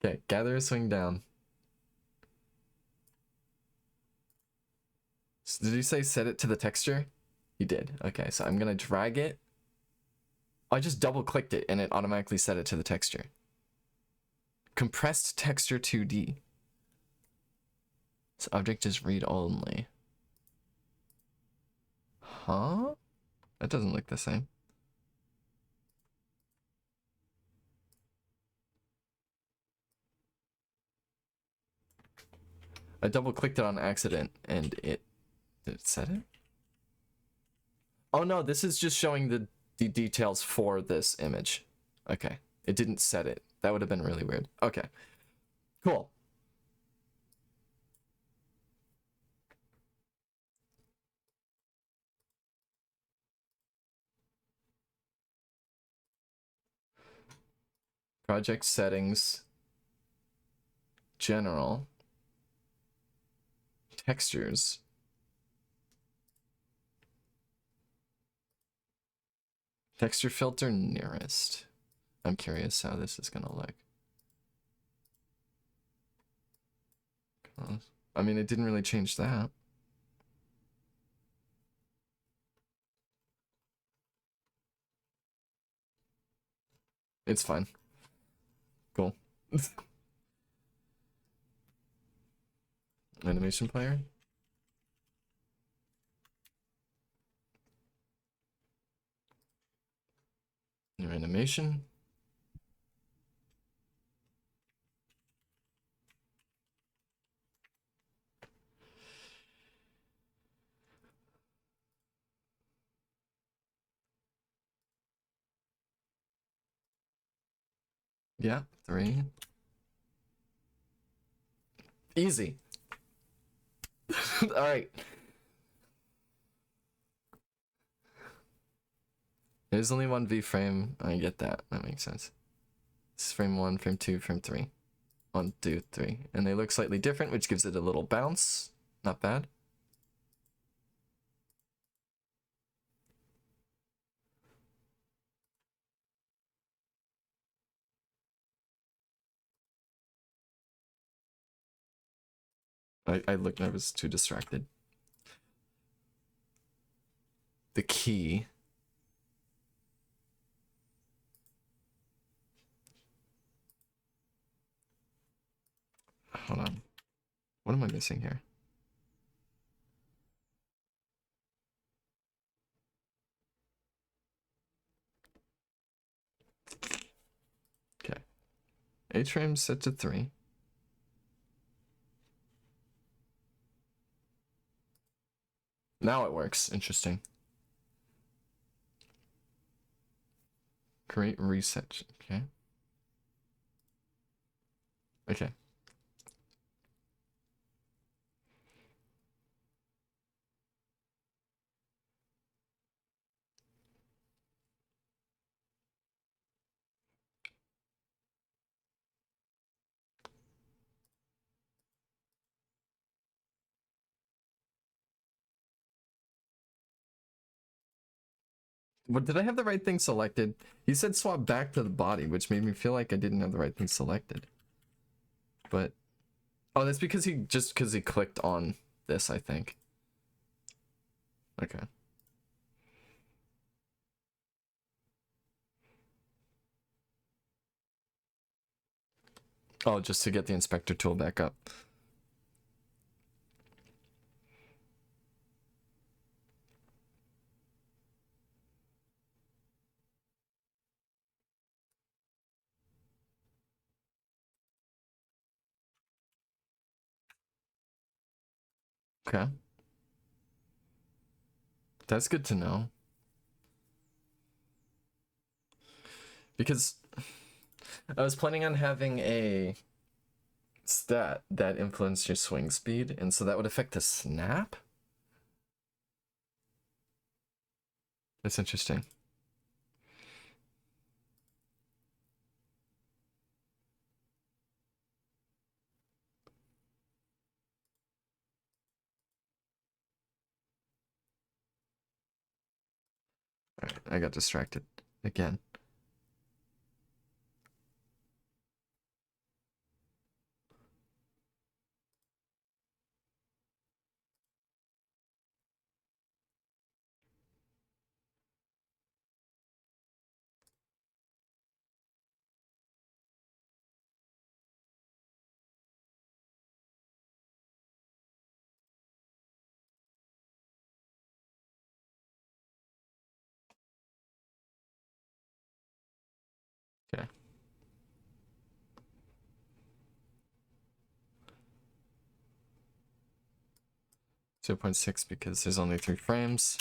Okay, gather, swing down. So did you say set it to the texture? You did. Okay, so I'm gonna drag it. I just double clicked it and it automatically set it to the texture. Compressed texture 2D. This object is read only. Huh? That doesn't look the same. I double clicked it on accident and did it set it? Oh no, this is just showing the details for this image. Okay, it didn't set it. That would have been really weird. Okay, cool. Project settings, general, textures. Texture filter nearest. I'm curious how this is gonna look. I mean, it didn't really change that. It's fine. Cool. Animation player. New animation. Yeah, 3. Easy. All right. There's only one V frame. I get that. That makes sense. This is frame 1, frame 2, frame 3. 1, 2, 3. And they look slightly different, which gives it a little bounce. Not bad. I was too distracted. The key. hold on. What am I missing here? Okay. H-frame set to 3. Now it works. Interesting. Create reset. Okay. Okay. What, did I have the right thing selected? He said swap back to the body, which made me feel like I didn't have the right thing selected. But oh, that's because he clicked on this, I think. Okay. Oh, just to get the inspector tool back up. Okay. That's good to know. Because I was planning on having a stat that influenced your swing speed, and so that would affect the snap? That's interesting. Alright, I got distracted again. Okay. 0.6 because there's only 3 frames.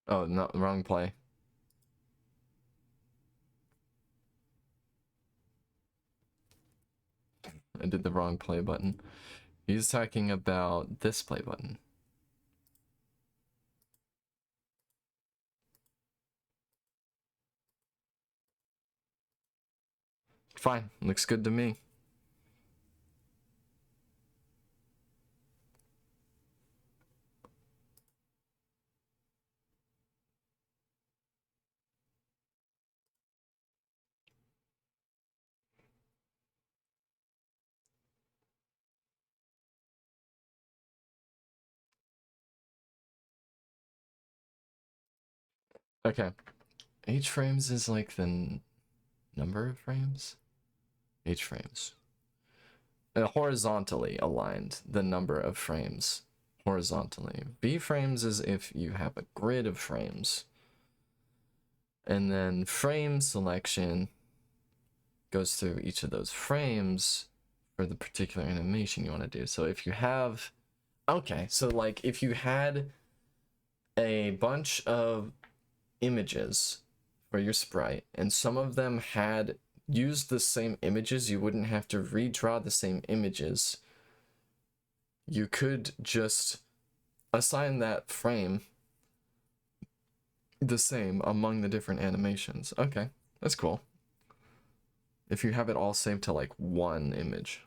Oh, no, wrong play. I did the wrong play button. He's talking about this play button. Fine, looks good to me. Okay. H frames is like the number of frames? H frames. Horizontally aligned, the number of frames. Horizontally. V frames is if you have a grid of frames. And then frame selection goes through each of those frames for the particular animation you want to do. So if you have... Okay, so like if you had a bunch of images for your sprite and some of them had used the same images, you wouldn't have to redraw the same images. You could just assign that frame the same among the different animations. Okay, that's cool. If you have it all saved to like one image.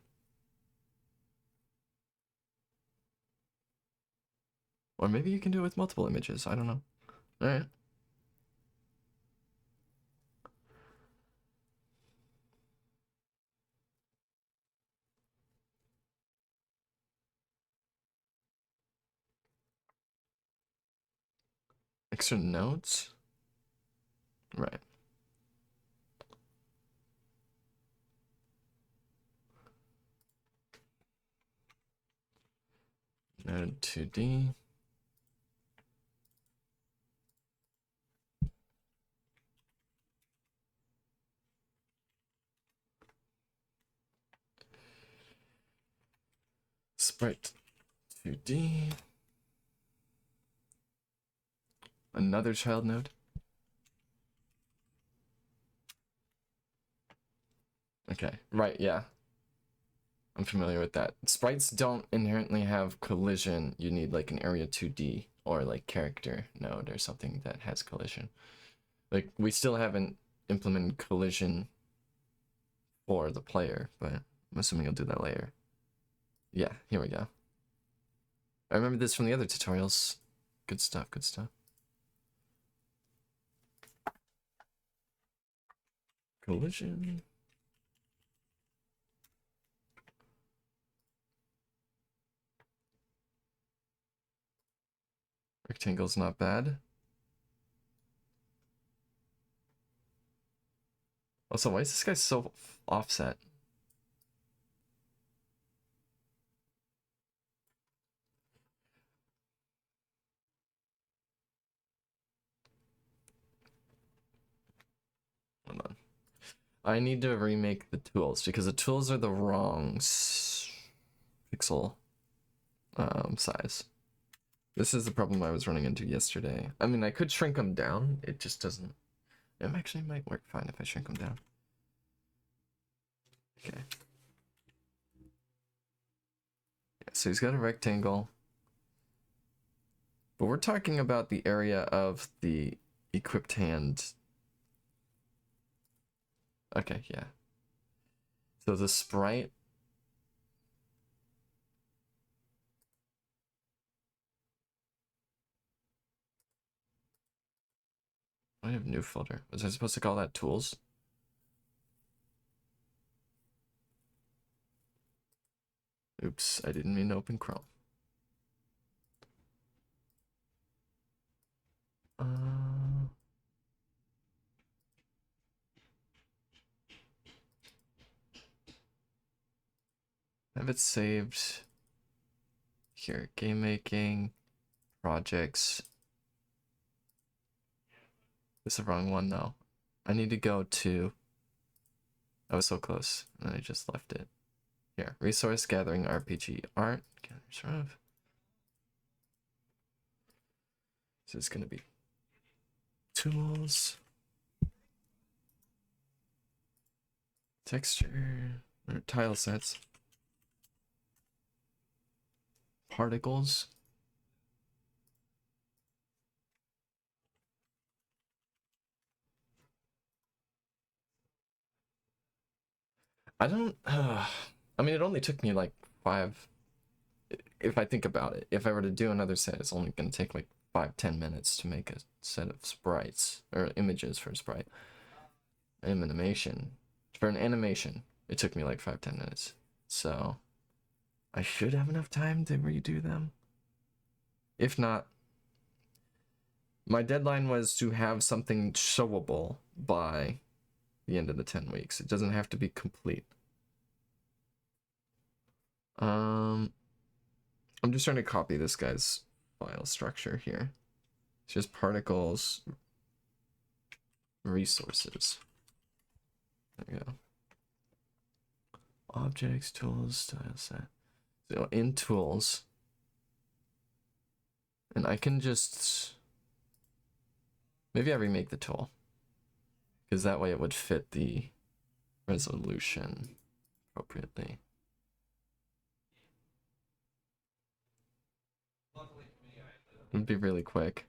Or maybe you can do it with multiple images. I don't know. All right. Extra nodes? Right. Node 2D. Sprite 2D. Another child node. Okay, right, yeah. I'm familiar with that. Sprites don't inherently have collision. You need like an area 2D or like character node or something that has collision. Like we still haven't implemented collision for the player, but I'm assuming I'll do that later. Yeah, here we go. I remember this from the other tutorials. Good stuff, good stuff. Collision. Rectangle's not bad. Also, why is this guy so offset? Hold on. I need to remake the tools because the tools are the wrong pixel size. This is the problem I was running into yesterday. I mean, I could shrink them down. It just doesn't. It actually might work fine if I shrink them down. Okay. Yeah, so he's got a rectangle. But we're talking about the area of the equipped hand. Okay, yeah. So the sprite. I have new folder. Was I supposed to call that tools? Oops, I didn't mean to open Chrome. Have it saved here. Game making, projects. This is the wrong one though. I need to go to. I was so close, and I just left it. Here, resource gathering, RPG, art. So it's gonna be tools, texture, or tile sets, particles. I don't. I mean, it only took me like 5. If I think about it, if I were to do another set, it's only gonna take like 5-10 minutes to make a set of sprites or images for a sprite. An animation. For an animation, it took me like 5-10 minutes. So I should have enough time to redo them. If not, my deadline was to have something showable by the end of the 10 weeks. It doesn't have to be complete. I'm just trying to copy this guy's file structure here. It's just particles, resources. There we go. Objects, tools, style set. So in tools, and I can just, maybe I remake the tool, because that way it would fit the resolution appropriately. It would be really quick.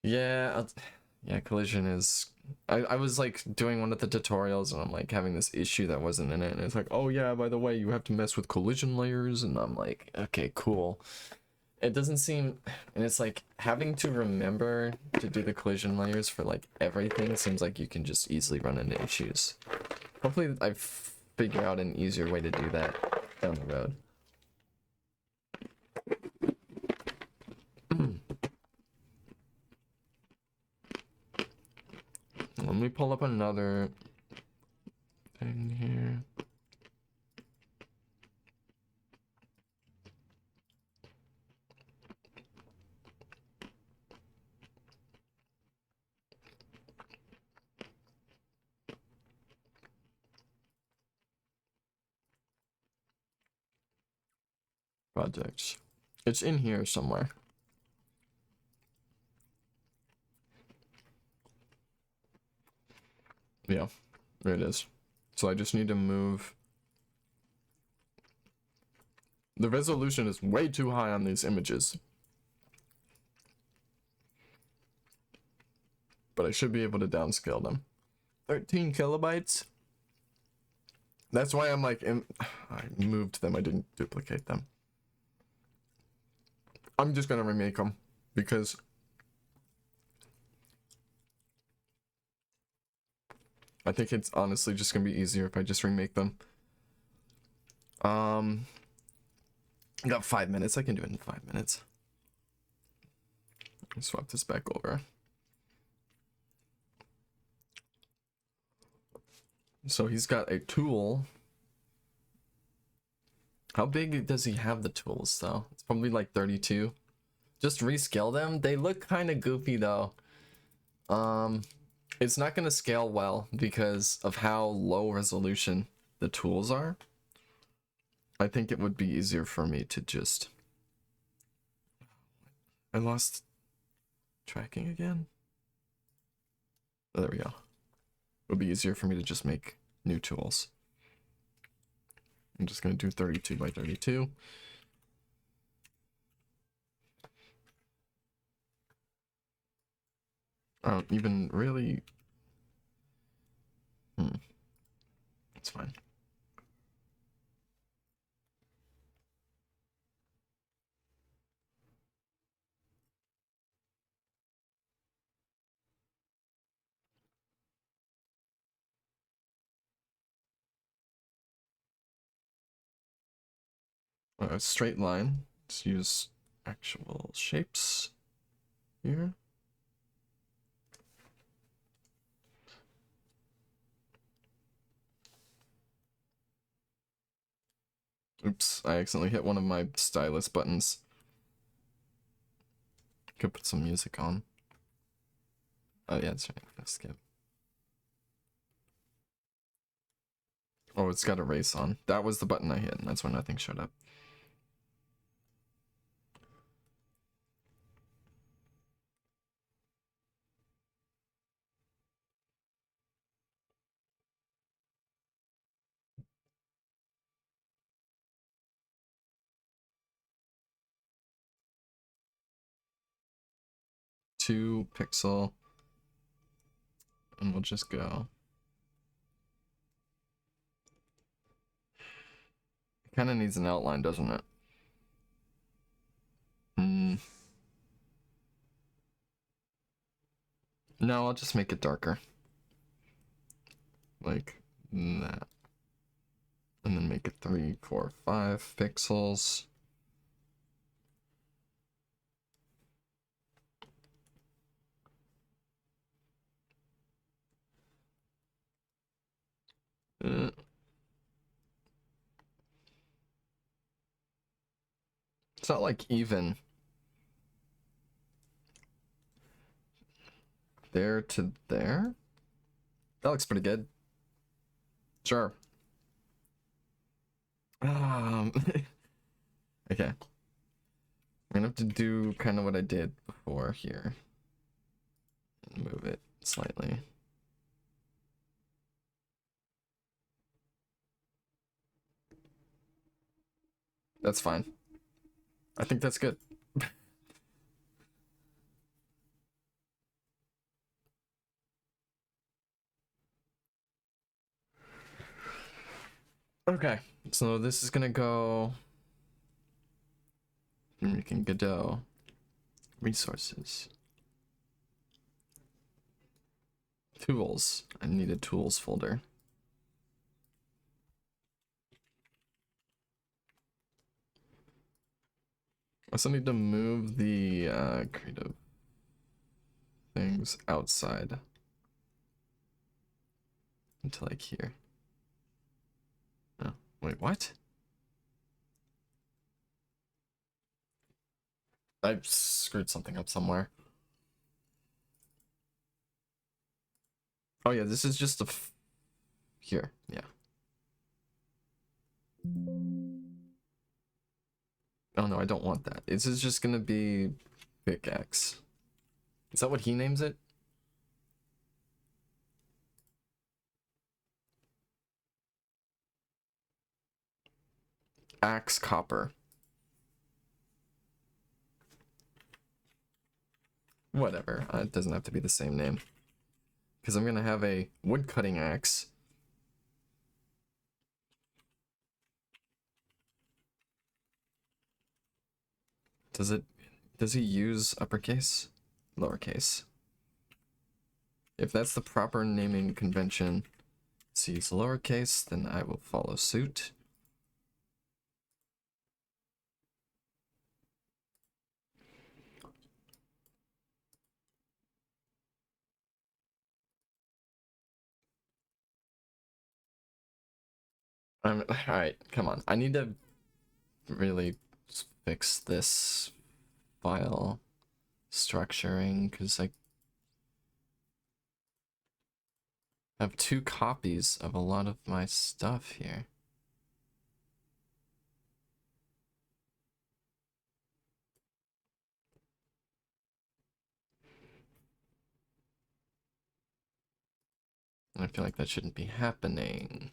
Yeah, yeah, collision is. I was like doing one of the tutorials and I'm like having this issue that wasn't in it, and it's like, oh yeah, by the way, you have to mess with collision layers, and I'm like, okay, cool. It doesn't seem, and it's like having to remember to do the collision layers for like everything seems like you can just easily run into issues. Hopefully I figure out an easier way to do that down the road. Let me pull up another thing here. Projects. It's in here somewhere. Yeah, there it is. So I just need to move. The resolution is way too high on these images. But I should be able to downscale them. 13 kilobytes? That's why I'm like, I moved them, I didn't duplicate them. I'm just gonna remake them because I think it's honestly just gonna be easier if I just remake them. I got 5 minutes. I can do it in 5 minutes. Swap this back over. So he's got a tool. How big does he have the tools though? It's probably like 32. Just rescale them. They look kind of goofy though. It's not going to scale well because of how low resolution the tools are. I think it would be easier for me to just... I lost tracking again. Oh, there we go. It would be easier for me to just make new tools. I'm just going to do 32 by 32. I don't even really... It's fine. A straight line. Let's use actual shapes here. Oops, I accidentally hit one of my stylus buttons. Could put some music on. Oh yeah, that's right. I'll skip. Oh, it's got erase on. That was the button I hit, and that's why nothing showed up. Two pixel, and we'll just go. It kind of needs an outline, doesn't it? No, I'll just make it darker. Like that. And then make it 3, 4, 5 pixels. It's not like even there to there. That looks pretty good. Sure. Okay. I'm gonna have to do kind of what I did before here. Move it slightly. That's fine. I think that's good. Okay, so this is gonna go American Godot. Resources. Tools. I need a tools folder. I also need to move the creative things outside into like here. Oh, wait, what? I screwed something up somewhere. Oh yeah, this is just here, yeah. Oh no, I don't want that. This is just gonna be pickaxe. Is that what he names it? Axe copper. Whatever, it doesn't have to be the same name. Because I'm gonna have a wood cutting axe. Does he use uppercase? Lowercase. If that's the proper naming convention, to use lowercase, then I will follow suit. Alright, come on. I need to really fix this file structuring, because I have 2 copies of a lot of my stuff here. I feel like that shouldn't be happening.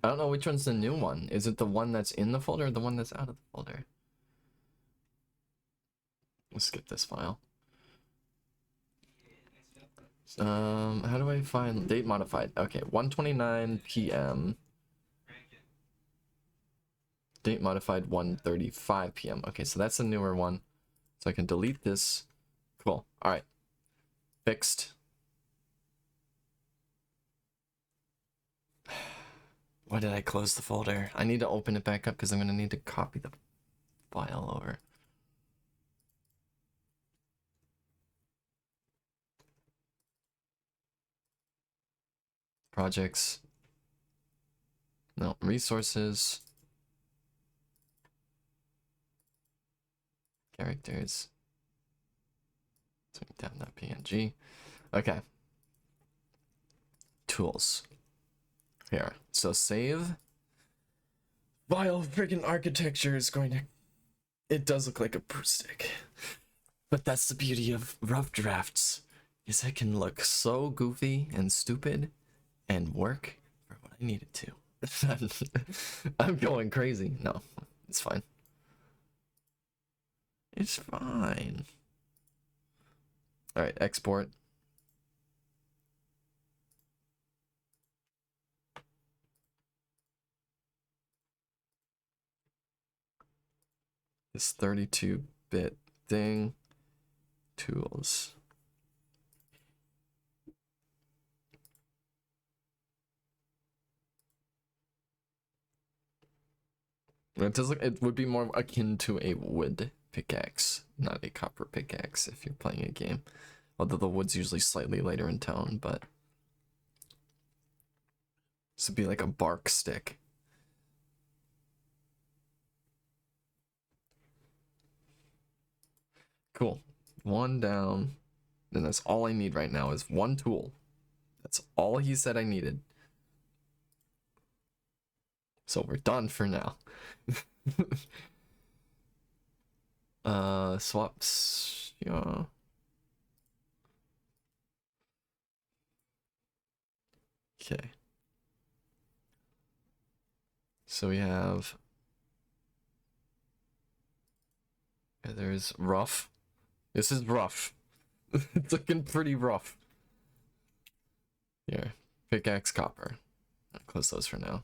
I don't know which one's the new one. Is it the one that's in the folder or the one that's out of the folder? Let's skip this file. How do I find date modified? Okay, 1:29 p.m. Date modified 1:35 p.m. Okay, so that's a newer one. So I can delete this. Cool. All right. Fixed. Why did I close the folder? I need to open it back up because I'm going to need to copy the file over. Projects. No, resources. Characters. Down that PNG. Okay. Tools. Here. So save. Vile friggin' architecture is going to... It does look like a broomstick. But that's the beauty of rough drafts. Is it can look so goofy and stupid and work for what I need it to. I'm going crazy. No, it's fine. It's fine. All right, export. This 32-bit thing. Tools. It does look, it would be more akin to a wood pickaxe, not a copper pickaxe if you're playing a game. Although the wood's usually slightly later in tone, but this would be like a bark stick. Cool. One down. And that's all I need right now is one tool. That's all he said I needed. So we're done for now. Swaps. Yeah. Okay. So we have... Yeah, there's rough. This is rough. It's looking pretty rough. Here. Pickaxe copper. I'll close those for now.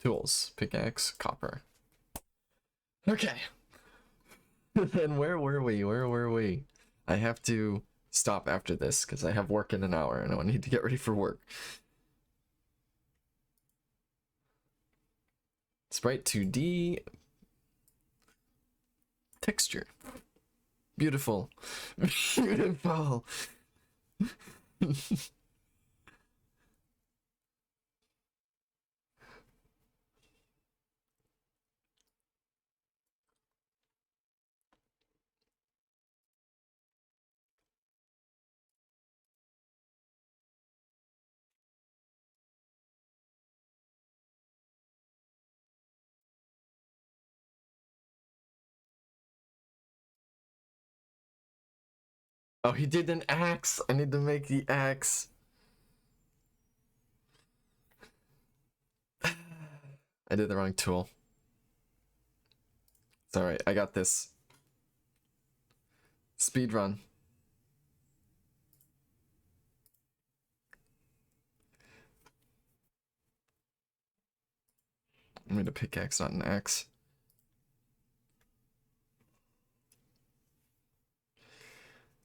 Tools, pickaxe, copper. Okay. And where were we? Where were we? I have to stop after this because I have work in an hour and I need to get ready for work. Sprite 2D. Texture. Beautiful. Beautiful. Oh, he did an axe. I need to make the axe. I did the wrong tool. It's alright, I got this. Speed run. I made a pickaxe, not an axe.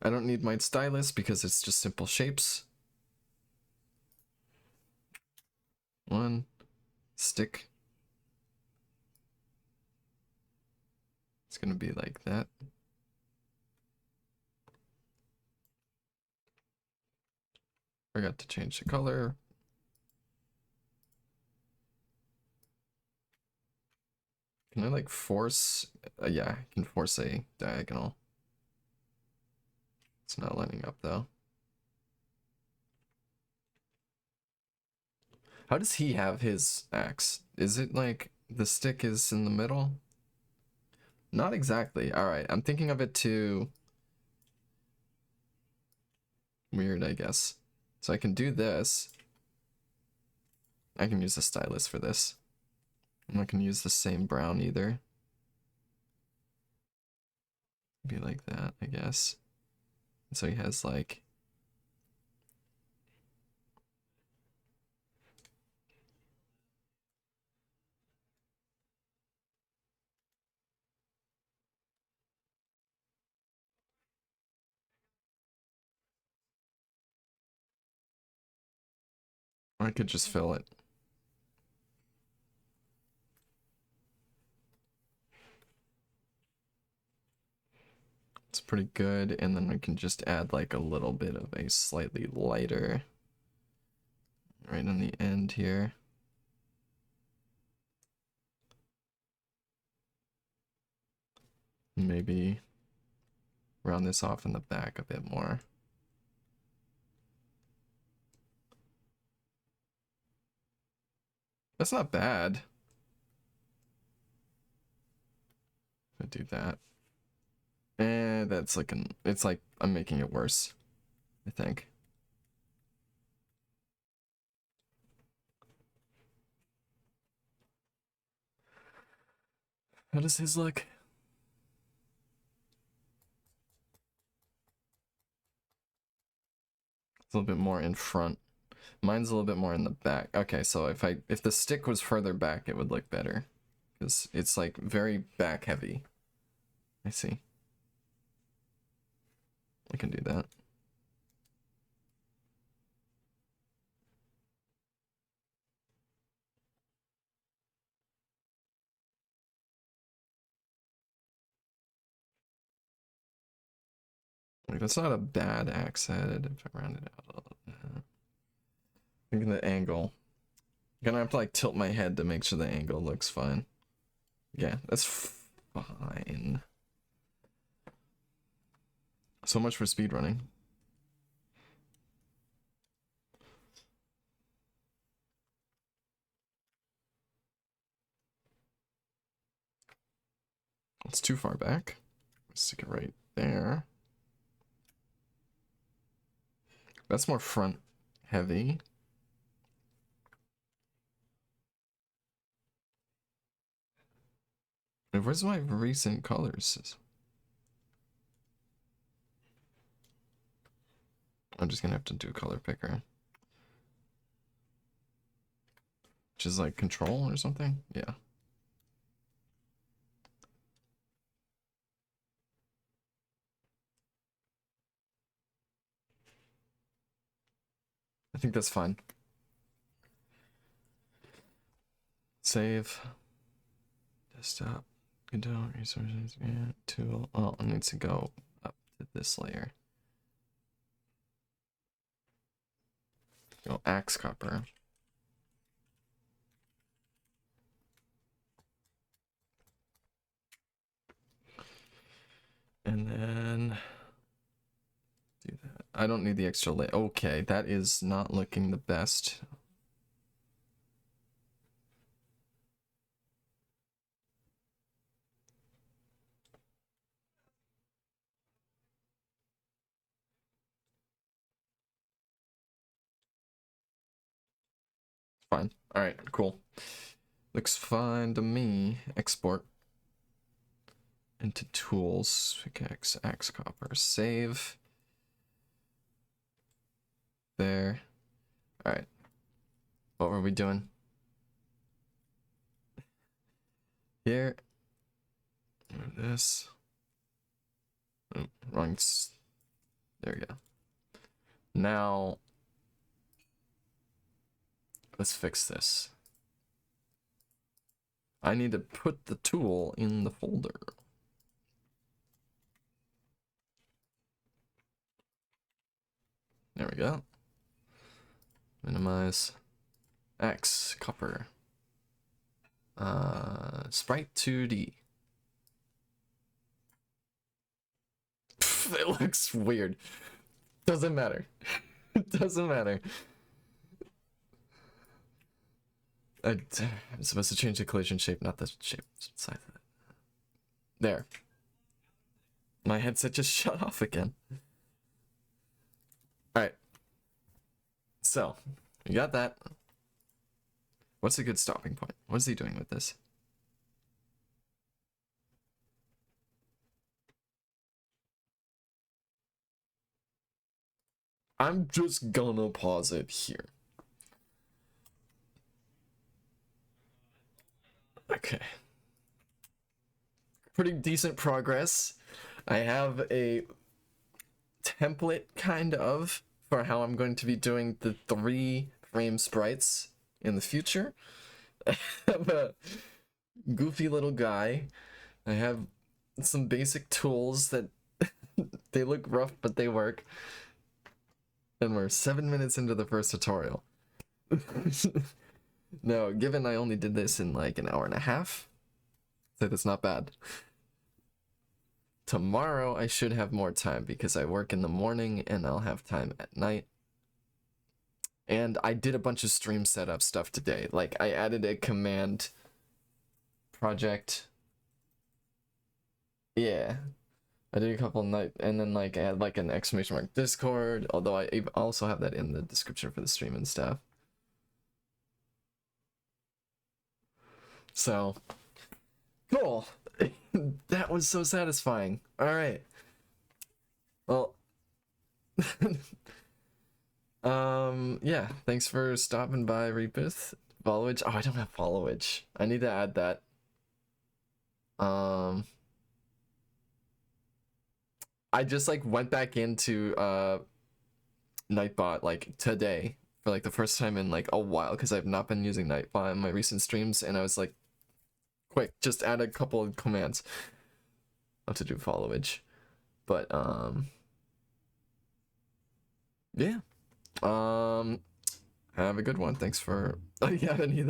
I don't need my stylus because it's just simple shapes. One stick. It's gonna be like that. Forgot to change the color. Can I like force? Yeah, I can force a diagonal. It's not lining up though. How does he have his axe? Is it like the stick is in the middle? Not exactly. All right, I'm thinking of it too weird, I guess. So I can do this. I can use the stylus for this. I'm not gonna use the same brown either. Be like that, I guess. And so he has like I could just fill it. It's pretty good, and then we can just add like a little bit of a slightly lighter right on the end here. Maybe round this off in the back a bit more. That's not bad. I do that. And that's like it's like I'm making it worse, I think. How does his look? It's a little bit more in front. Mine's a little bit more in the back. Okay, so if the stick was further back, it would look better. Because it's like very back heavy. I see. I can do that. Like, that's not a bad axe head if I round it out a little bit. Thinking the angle. I'm gonna have to like tilt my head to make sure the angle looks fine. Yeah, that's fine. So much for speedrunning. It's too far back. Stick it right there. That's more front heavy. And where's my recent colors? I'm just gonna have to do a color picker. which is like control or something. Yeah. I think that's fine. Save. Desktop. Godot resources. Yeah. Tool. Oh, it needs to go up to this layer. Go axe copper. And then do that. I don't need the extra layer. Okay, that is not looking the best. Fine. All right, cool. Looks fine to me. Export into tools. Pickaxe, axe copper. Save. There. All right. What were we doing? Here. This. Oh, wrong. There we go. Now, let's fix this. I need to put the tool in the folder. There we go. Minimize. X, copper. Sprite 2D. It looks weird. Doesn't matter. It doesn't matter. I'm supposed to change the collision shape, not the shape size of it. There. My headset just shut off again. Alright. So, we got that. What's a good stopping point? What is he doing with this? I'm just gonna pause it here. Okay. Pretty decent progress. I have a template, kind of, for how I'm going to be doing the 3-frame sprites in the future. I have a goofy little guy. I have some basic tools that they look rough, but they work. And we're 7 minutes into the first tutorial. No, given I only did this in like an hour and a half, so that's not bad. Tomorrow I should have more time because I work in the morning and I'll have time at night. And I did a bunch of stream setup stuff today. Like I added a command project. Yeah. I did a couple night and then like I had like an exclamation mark Discord, although I also have that in the description for the stream and stuff. So cool. That was so satisfying. All right. Well, yeah, thanks for stopping by, Reapith. Followage. Oh, I don't have followage. I need to add that. I just like went back into Nightbot like today for like the first time in like a while because I've not been using Nightbot in my recent streams, and I was like, quick, just add a couple of commands. Not to do followage, but yeah. Have a good one. Thanks for. Oh, yeah, I haven't either.